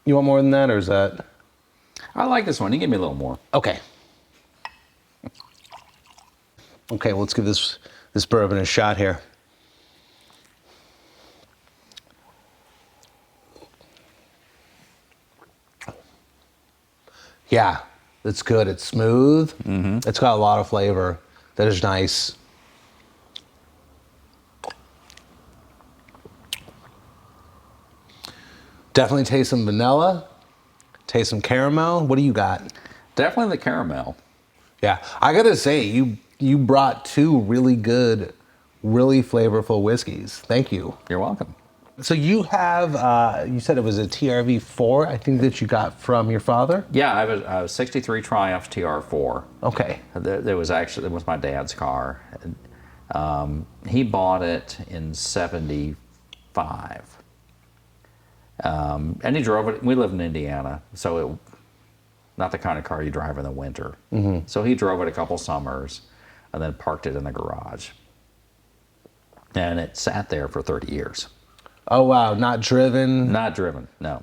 You want more than that, or is that? I like this one. You give me a little more. Okay. Okay, well, let's give this bourbon a shot here. Yeah, it's good. It's smooth. Mm-hmm. It's got a lot of flavor. That is nice. Definitely taste some vanilla. Taste some caramel. What do you got? Definitely the caramel. Yeah, I gotta say, you brought two really good, really flavorful whiskeys. Thank you. You're welcome. So you have, you said it was a TRV4, I think, that you got from your father? Yeah, I have a 63 Triumph TR4. Okay. It was my dad's car. He bought it in '75. And he drove it. We live in Indiana, so not the kind of car you drive in the winter. Mm-hmm. So he drove it a couple summers and then parked it in the garage. And it sat there for 30 years. Oh, wow. Not driven? Not driven, no.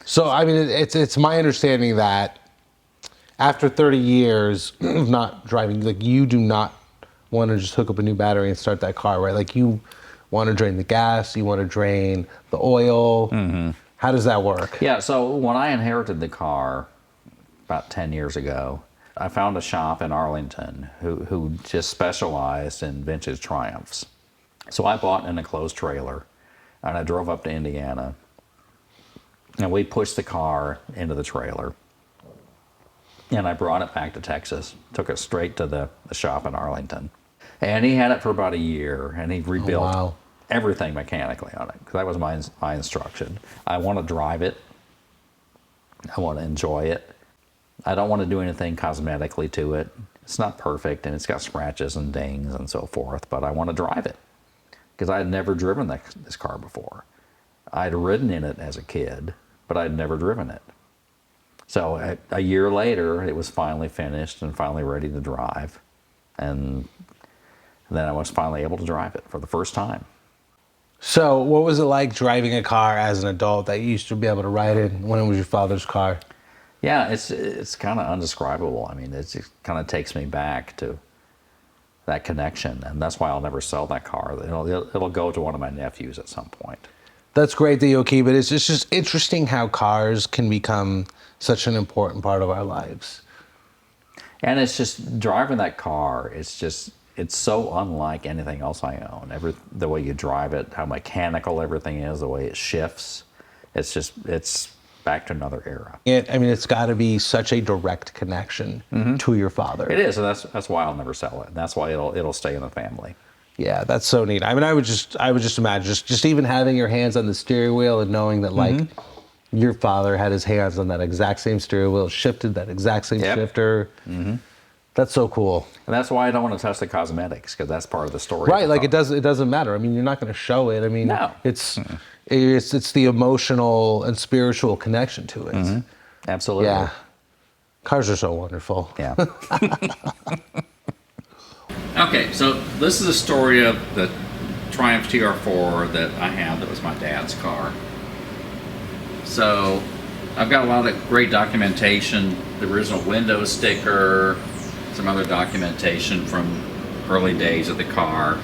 So, I mean, it's my understanding that after 30 years of not driving, like, you do not want to just hook up a new battery and start that car, right? Like, you want to drain the gas, you want to drain the oil. Mm-hmm. How does that work? Yeah, so when I inherited the car about 10 years ago, I found a shop in Arlington who just specialized in vintage Triumphs. So I bought an enclosed trailer, and I drove up to Indiana, and we pushed the car into the trailer, and I brought it back to Texas, took it straight to the shop in Arlington. And he had it for about a year, and he rebuilt everything mechanically on it, because that was my instruction. I want to drive it. I want to enjoy it. I don't want to do anything cosmetically to it. It's not perfect, and it's got scratches and dings and so forth, but I want to drive it, because I had never driven this car before. I'd ridden in it as a kid, but I'd never driven it. So a year later, it was finally finished and finally ready to drive. And then I was finally able to drive it for the first time. So, what was it like driving a car as an adult that you used to be able to ride in when it was your father's car? Yeah, it's kind of undescribable. I mean, it kind of takes me back to that connection, and that's why I'll never sell that car. It'll go to one of my nephews at some point. That's great that you'll keep it. It's just interesting how cars can become such an important part of our lives. And it's just driving that car. It's so unlike anything else I own. The way you drive it, how mechanical everything is, the way it shifts. It's back to another era. It's got to be such a direct connection to your father. It is, and that's why I'll never sell it. And that's why it'll stay in the family. Yeah, that's so neat. I mean, I would just imagine just even having your hands on the steering wheel and knowing that like your father had his hands on that exact same steering wheel, shifted that exact same shifter. That's so cool. And that's why I don't want to touch the cosmetics, because that's part of the story. Right, like it doesn't matter. I mean, you're not going to show it. I mean, No. it's the emotional and spiritual connection to it. Absolutely. Yeah. Cars are so wonderful. Yeah. Okay, so this is a story of the Triumph TR4 that I have that was my dad's car. So I've got a lot of great documentation, the original window sticker, some other documentation from early days of the car.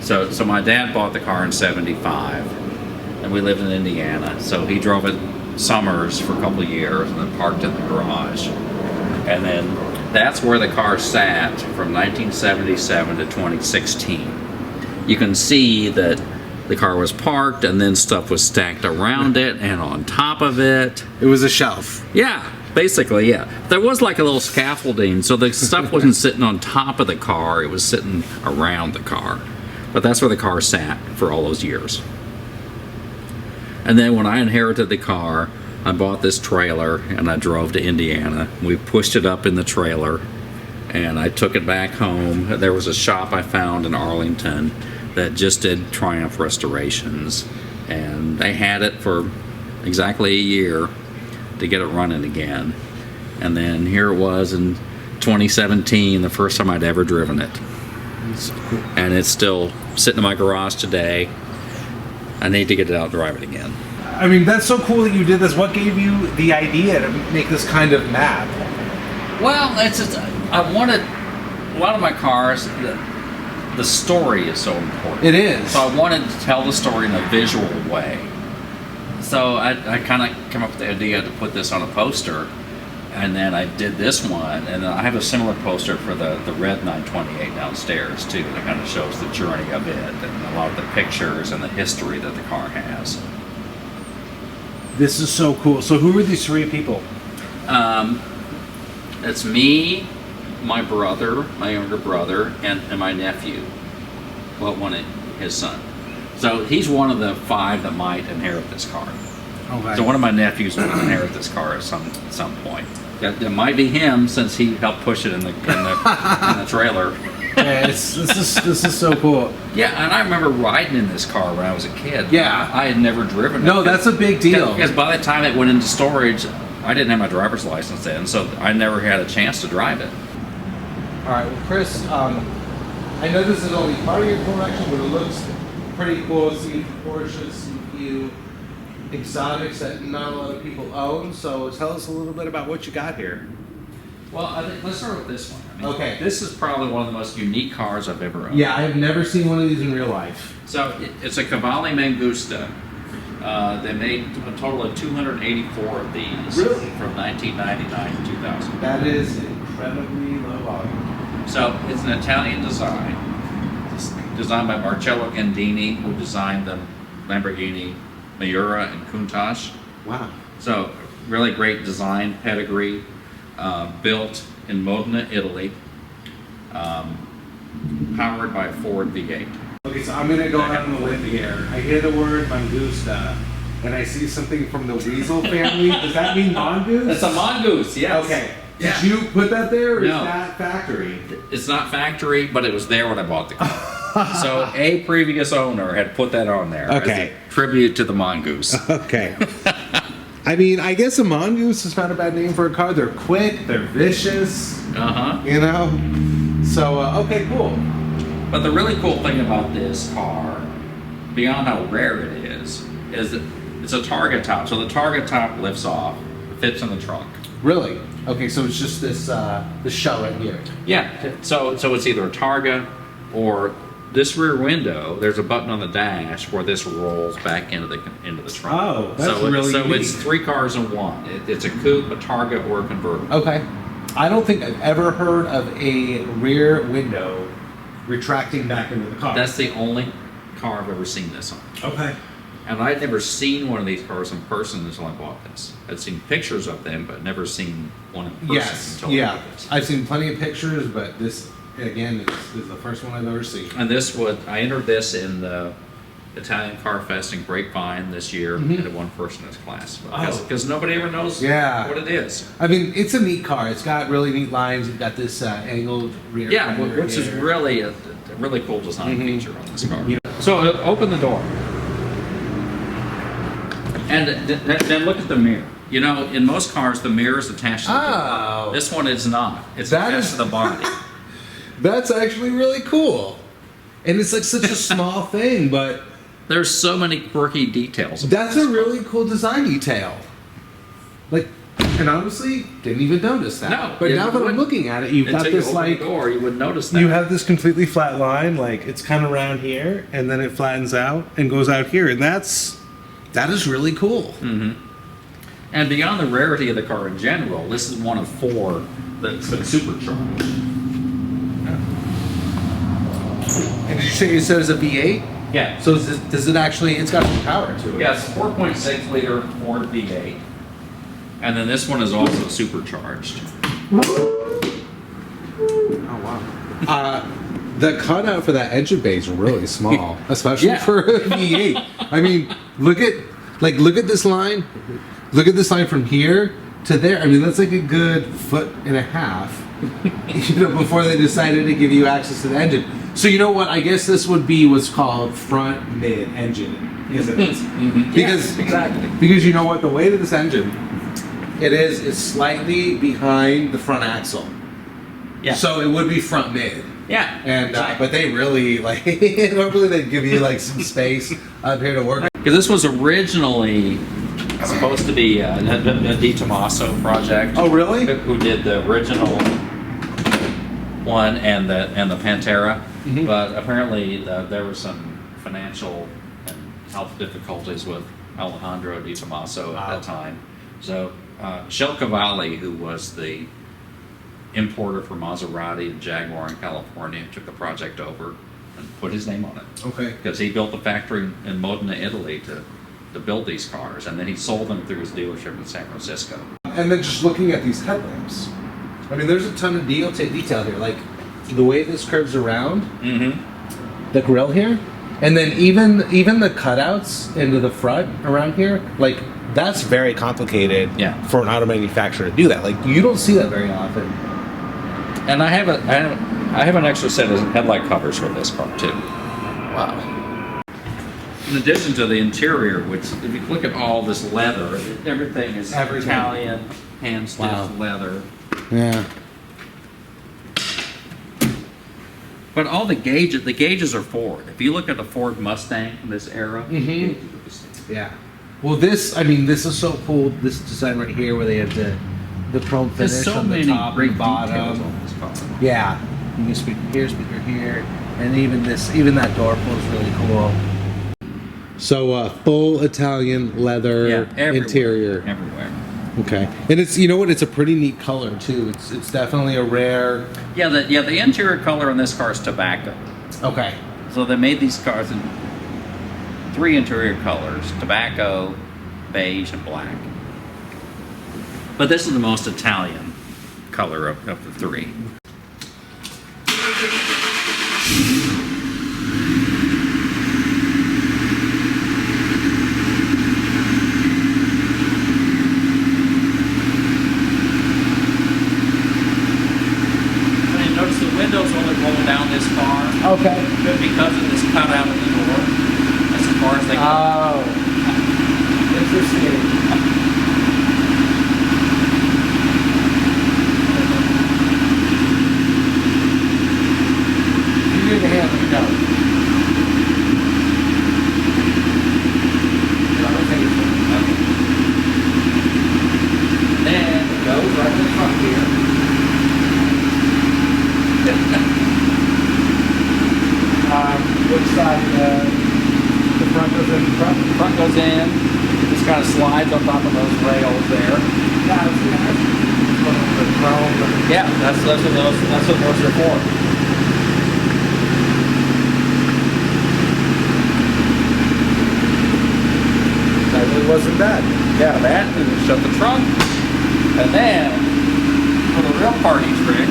So my dad bought the car in '75, and we lived in Indiana. So he drove it summers for a couple of years and then parked in the garage. And then that's where the car sat from 1977 to 2016. You can see that the car was parked and then stuff was stacked around it and on top of it. It was a shelf. Yeah, basically, yeah. There was like a little scaffolding, so the stuff wasn't sitting on top of the car, it was sitting around the car. But that's where the car sat for all those years. And then when I inherited the car, I bought this trailer and I drove to Indiana. We pushed it up in the trailer and I took it back home. There was a shop I found in Arlington that just did Triumph restorations, and they had it for exactly a year to get it running again. And then here it was in 2017, the first time I'd ever driven it. And it's still sitting in my garage today. I need to get it out and drive it again. I mean, that's so cool that you did this. What gave you the idea to make this kind of map? Well, I wanted a lot of my cars. The story is so important. It is. So I wanted to tell the story in a visual way. So I kind of came up with the idea to put this on a poster, and then I did this one, and then I have a similar poster for the red 928 downstairs too. That kind of shows the journey of it and a lot of the pictures and the history that the car has. This is so cool. So who are these three people? It's me, my brother, my younger brother, and my nephew. Well, his son. So he's one of the 5 that might inherit this car. Okay. So one of my nephews will inherit this car at some point. It might be him, since he helped push it in the trailer. Yeah, this is so cool. Yeah, and I remember riding in this car when I was a kid. Yeah. I had never driven it. No, that's a big deal. Because by the time it went into storage, I didn't have my driver's license then, so I never had a chance to drive it. All right, well, Chris, I know this is only part of your collection, but it looks pretty cool. See Porsches, see a few exotics that not a lot of people own. So tell us a little bit about what you got here. Well, let's start with this one. Okay. This is probably one of the most unique cars I've ever owned. Yeah, I've never seen one of these in real life. So it's a Cavalli Mangusta. They made a total of 284 of these. Really? From 1999 to 2000. That is incredibly low volume. So it's an Italian design. It's designed by Marcello Gandini, who designed the Lamborghini Miura and Countach. Wow. So really great design pedigree. Built in Modena, Italy. Powered by a Ford V8. Okay, so I'm going to go out on a limb here. I hear the word Mangusta, and I see something from the weasel family. Does that mean mongoose? It's a mongoose, yes. Okay. Yeah. Did you put that there, or No. is that factory? It's not factory, but it was there when I bought the car. So a previous owner had put that on there Okay. as a tribute to the mongoose. Okay. I mean, I guess a mongoose is not a bad name for a car. They're quick, they're vicious, you know? So, okay, cool. But the really cool thing about this car, beyond how rare it is that it's a target top. So the target top lifts off, fits in the trunk. Really? Okay, so it's just this shell right here. Yeah. So it's either a targa or this rear window. There's a button on the dash where this rolls back into the trunk. Oh, that's really so neat. it's 3 cars in one. It's a coupe, a targa, or a convertible. Okay. I don't think I've ever heard of a rear window retracting back into the car. That's the only car I've ever seen this on. okay. And I'd never seen one of these cars in person until I bought this. I'd seen pictures of them, but never seen one in person Yes. until I Yeah. bought this. I've seen plenty of pictures, but this again is the first one I've ever seen. And I entered this in the Italian Car Fest in Grapevine this year, and it won first in its class. Because nobody ever knows what it is. I mean, it's a neat car. It's got really neat lines. It's got this angled rear. Yeah, fender which is here. really a really cool design feature on this car. So open the door. And then look at the mirror. You know, in most cars, the mirror is attached to the Oh. door. This one is not. It's That attached is- to the body. That's actually really cool. And it's like such a small thing, but There's so many quirky details. about that's this a car. really cool design detail. Like, and honestly, didn't even notice that. No, But you now that I'm wouldn't. looking at it, you've Until got you this open like the door, you would notice that. You have this completely flat line, like it's kind of round here, and then it flattens out and goes out here, and that is really cool. And beyond the rarity of the car in general, this is one of 4 that's been supercharged. And did you say you said it's a V8? Yeah. So does it actually? It's got some power to it. Yes, 4.6 liter Ford V8. And then this one is also supercharged. The cutout for that engine bay is really small, especially Yeah. for a V8. I mean, look at this line. Look at this line from here to there. I mean, that's like a good 1.5 feet. You know, before they decided to give you access to the engine. So you know what? I guess this would be what's called front mid engine, isn't it? Because exactly. Because you know what? The weight of this engine, is slightly behind the front axle. Yeah. So it would be front mid. Yeah. And but they really like hopefully they'd give you like some space up here to work. Because this was originally supposed to be a Di Tommaso project. Oh really? Who did the original one and the Pantera, but apparently there were some financial and health difficulties with Alejandro Di Tommaso at that time. So Shell Cavalli, who was the importer for Maserati and Jaguar in California, took the project over and put his name on it. Okay. Because he built the factory in Modena, Italy to build these cars, and then he sold them through his dealership in San Francisco. And then just looking at these headlamps, I mean, there's a ton of detail here. Like the way this curves around, the grill here, and then even the cutouts into the front around here, like that's very complicated. Yeah. For an auto manufacturer to do that, like you don't see that very often. And I have an extra set of headlight covers for this car too. Wow. In addition to the interior, which if you look at all this leather, everything is Everything. Italian hand stitched Wow. leather. Yeah. But all the gauges are Ford. If you look at the Ford Mustang from this era, Yeah. Well, this is so cool. This design right here, where they have the chrome finish there's so on the many top great and details bottom. on this car. Yeah. You can speaker here, and even that door pull is really cool. So full Italian leather Yeah, everywhere. interior. Everywhere. Okay, and it's it's a pretty neat color too. It's definitely a rare. Yeah, the interior color on this car is tobacco. Okay. So they made these cars in 3 interior colors: tobacco, beige, and black. But this is the most Italian color of the 3. And notice the windows only roll down this far. Okay. Because of this cutout in the door, as far as they go. Oh. Interesting. kind of slides on top of those rails there. Yeah, that's what those are for. That really wasn't bad. Yeah, that, and then shut the trunk. And then, for the real party trick,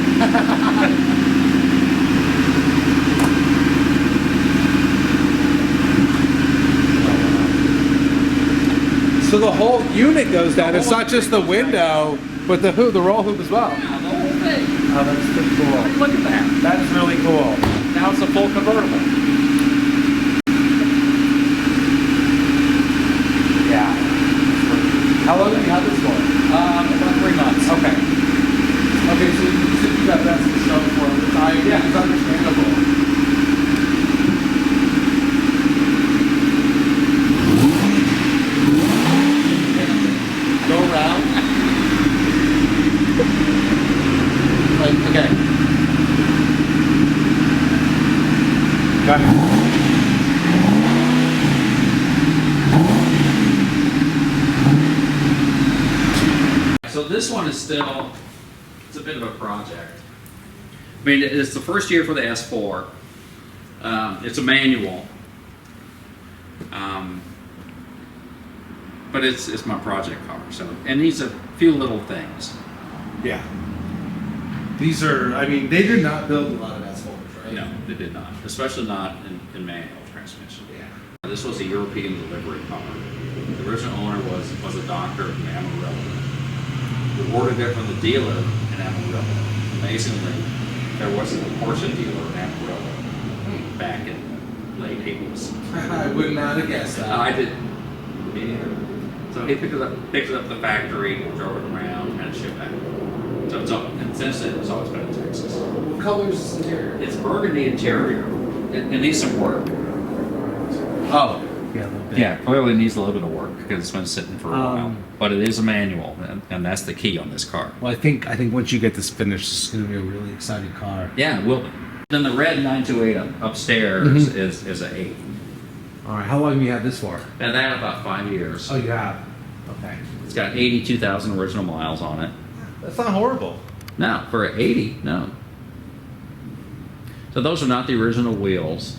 So the whole unit goes down. It's not just the window, but the roll hoop as well. the whole thing. Oh, that's pretty cool. Look at that. That's really cool. Now it's a full convertible. Yeah. How long have you had this for? About 3 months. Okay. Okay, so you got that to show for it. Yeah, it's understandable. Go around. Like, okay. Got it. So this one is still, it's a bit of a project. I mean, it's the first year for the S4. It's a manual. But it's my project car, so it needs a few little things. Yeah. These are, I mean, they did not build a lot of S4s, right? No, they did not, especially not in manual transmission. Yeah. This was a European delivery car. The original owner was a doctor in Amarillo. We ordered it from the dealer in Amarillo. Amazingly, there wasn't a Porsche dealer in Amarillo back in the late 80s. I would not have guessed that. I didn't. Me neither. So he picked it up at the factory, drove it around, and shipped back. So it's all, and since then, it's always been in Texas. What color is this interior? It's burgundy interior. It needs some work. Oh. Yeah, a little bit. Yeah, clearly needs a little bit of work because it's been sitting for a while. But it is a manual, and that's the key on this car. Well, I think once you get this finished, it's going to be a really exciting car. Yeah, it will be. Then the red 928 upstairs is an 8. All right. How long have you had this for? And that about 5 years. Oh, you have. Okay. It's got 82,000 original miles on it. That's not horrible. No, for an 80, no. So those are not the original wheels.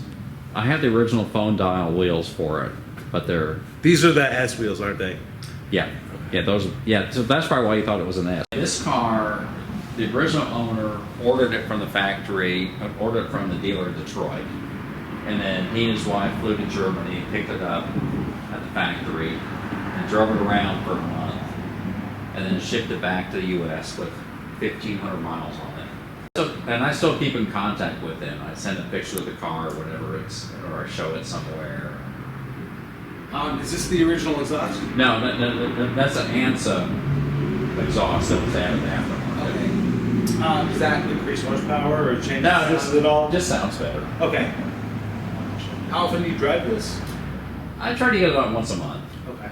I have the original phone dial wheels for it, but they're These are the S wheels, aren't they? yeah, those so that's probably why you thought it was an S. This car, the original owner ordered it from the factory, ordered it from the dealer in Detroit, and then he and his wife flew to Germany, picked it up at the factory, and drove it around for a month, and then shipped it back to the U.S. with 1,500 miles on it. So, and I still keep in contact with him. I send a picture of the car, or whatever or I show it somewhere. Is this the original exhaust? No, that's an ANSA exhaust that was added after. Okay. Does that increase horsepower or change No, the sound at all? just sounds better. Okay. How often do you drive this? I try to get it on once a month. Okay.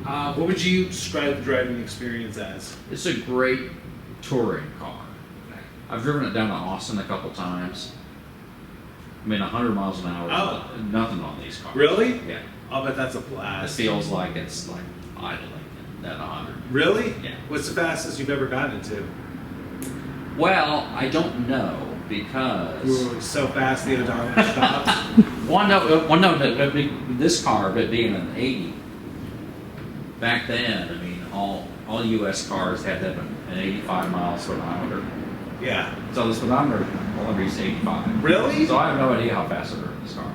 What would you describe the driving experience as? It's a great touring car. I've driven it down to Austin a couple times. I mean, 100 miles an hour. Oh. Nothing on these cars. Really? Yeah. I'll bet that's a It blast. feels like it's like idling at 100. Really? Yeah. What's the fastest you've ever gotten to? Well, I don't know because. You were so fast the odometer stopped. This car, but being an 80, back then, I mean, all U.S. cars had to have an 85 mile speedometer. Yeah. So the speedometer only reached 85. Really? So I have no idea how fast I rode this car.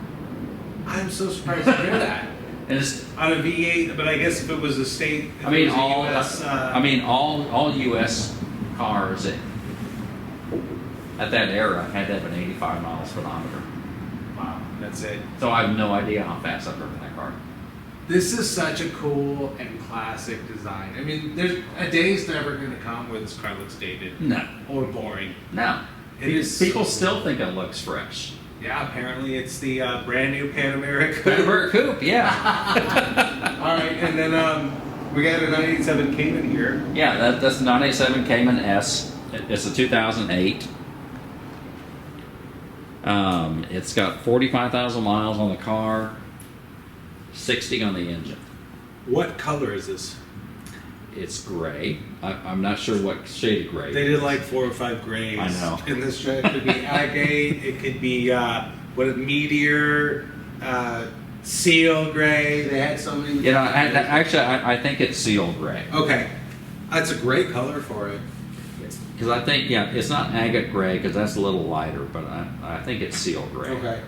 I'm so surprised to hear that. And it's, On a V8, but I guess if it was a state, if I mean, it was a US, all U.S. cars at that era had to have an 85 mile speedometer. wow, that's it. So I have no idea how fast I rode that car. This is such a cool and classic design. I mean, there's a day's never going to come where this car looks dated No, or boring. no. It is People so still think it looks fresh. Yeah, apparently it's the brand new Pan America. Coupe, coupe, yeah. All right, and then we got a 987 Cayman here. Yeah, that's the 987 Cayman S. It's a 2008. It's got 45,000 miles on the car, 60 on the engine. What color is this? It's gray. I'm not sure what shade of gray. They did like 4 or 5 grays. I know. In this jet, it could be agate. It could be meteor, seal gray. They had so many. You know, actually, I think it's seal gray. Okay, that's a great color for it. Because I think, yeah, it's not agate gray because that's a little lighter, but I think it's seal gray. Okay.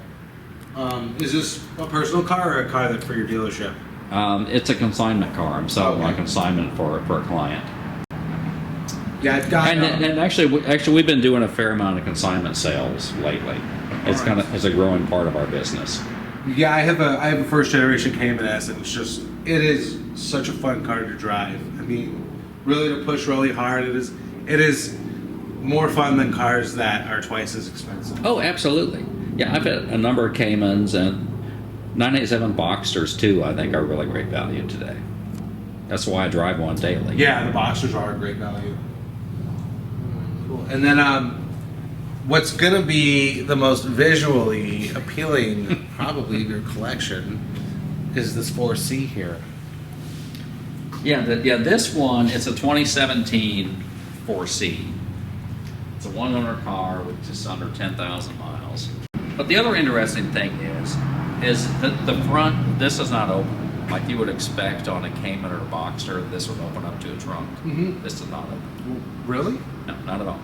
Is this a personal car or a car that's for your dealership? It's a consignment car. I'm selling Okay. a consignment for a client. Yeah, I've got. And actually, we've been doing a fair amount of consignment sales lately. It's it's a growing part of our business. Yeah, I have a first generation Cayman S, and it is such a fun car to drive. I mean, really to push really hard. It is more fun than cars that are twice as expensive. Oh, absolutely. Yeah, I've had a number of Caymans and 987 Boxsters too. I think are really great value today. That's why I drive one daily. Yeah, the Boxsters are a great value. Cool. And then what's gonna be the most visually appealing, probably of your collection, is this 4C here. Yeah, this one, it's a 2017 4C. It's a one-owner car with just under 10,000 miles. But the other interesting thing is that the front, this is not open. Like you would expect on a Cayman or a Boxster, this would open up to a trunk. Mm-hmm. This is not open. Really? No, not at all.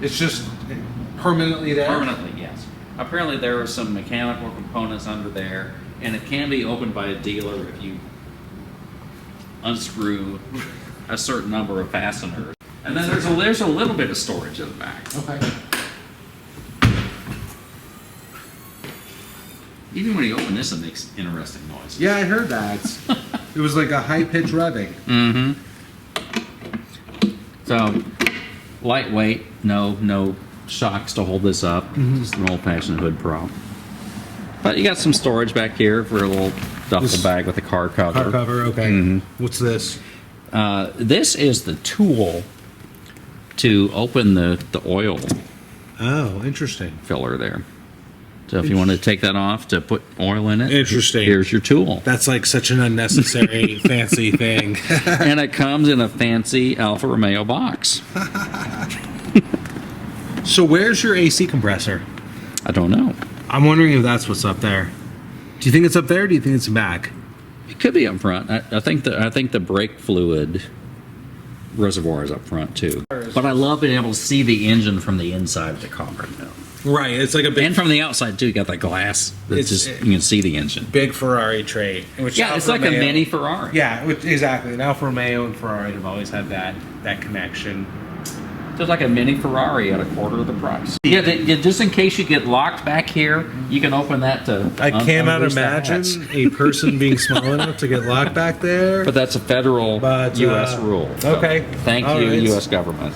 It's just permanently there? Permanently, yes. Apparently there are some mechanical components under there, and it can be opened by a dealer if you unscrew a certain number of fasteners. And then there's a little bit of storage in the back. Okay. Even when you open this, it makes interesting noises. Yeah, I heard that. It was like a high-pitched revving. Mm-hmm. So, lightweight, no shocks to hold this up. Just an old-fashioned hood prop. But you got some storage back here for a little duffel bag with a car cover. Car cover, okay. Mm-hmm. What's this? This is the tool to open the oil Oh, interesting. filler there. So if you want to take that off to put oil in it, Interesting. here's your tool. That's like such an unnecessary fancy thing. And it comes in a fancy Alfa Romeo box. So where's your AC compressor? I don't know. I'm wondering if that's what's up there. Do you think it's up there or do you think it's back? It could be up front. I think the brake fluid reservoir is up front too. But I love being able to see the engine from the inside of the car. Right, it's like a big, And from the outside too. You got the glass. You can see the engine. big Ferrari trait. Which Yeah, it's like a mini Ferrari. Yeah, exactly. And Alfa Romeo and Ferrari have always had that connection. Just like a mini Ferrari at a quarter of the price. Yeah, just in case you get locked back here, you can open that to. I cannot unloose the imagine hatch. a person being small enough to get locked back there. But that's a federal But, U.S. rule. So okay. Thank All you, right. U.S. government.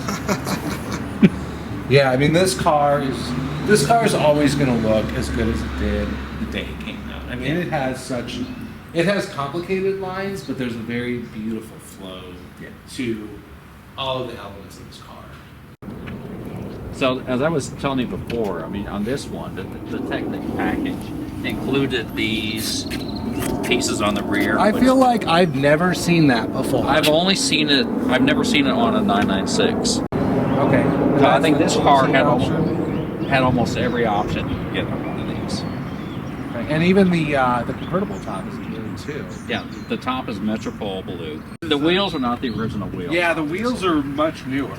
Yeah, I mean this car is always going to look as good as it did the day it came out. I mean it has complicated lines, but there's a very beautiful flow to all of the elements of this car. So as I was telling you before, I mean on this one, the Technic package included these pieces on the rear. I which feel like I've never seen that before. I've never seen it on a 996. Okay. So I think this car had almost every option you could get on one of these. And even the convertible top is blue too. Yeah, the top is Metropole blue. The wheels are not the original wheels. Yeah, the wheels are much newer.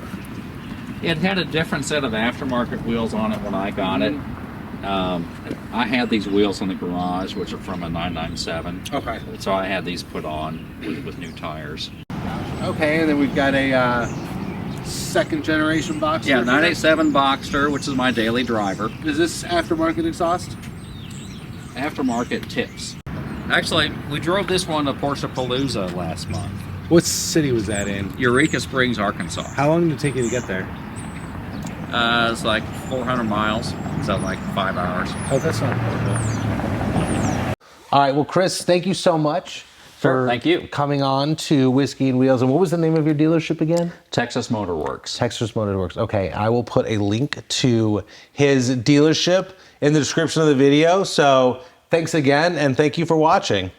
It had a different set of aftermarket wheels on it when I got it. I had these wheels in the garage, which are from a 997. Okay. So I had these put on with new tires. Okay, and then we've got a second generation Boxster. Yeah, 987 Boxster, which is my daily driver. Is this aftermarket exhaust? Aftermarket tips. Actually, we drove this one to Porsche Palooza last month. What city was that in? Eureka Springs, Arkansas. How long did it take you to get there? It's like 400 miles, so like 5 hours. Oh, that's not horrible. All right, well, Chris, thank you so much Sure, for thank you. coming on to Whiskey and Wheels. And what was the name of your dealership again? Texas Motor Works. Texas Motor Works. Okay, I will put a link to his dealership in the description of the video. So thanks again, and thank you for watching.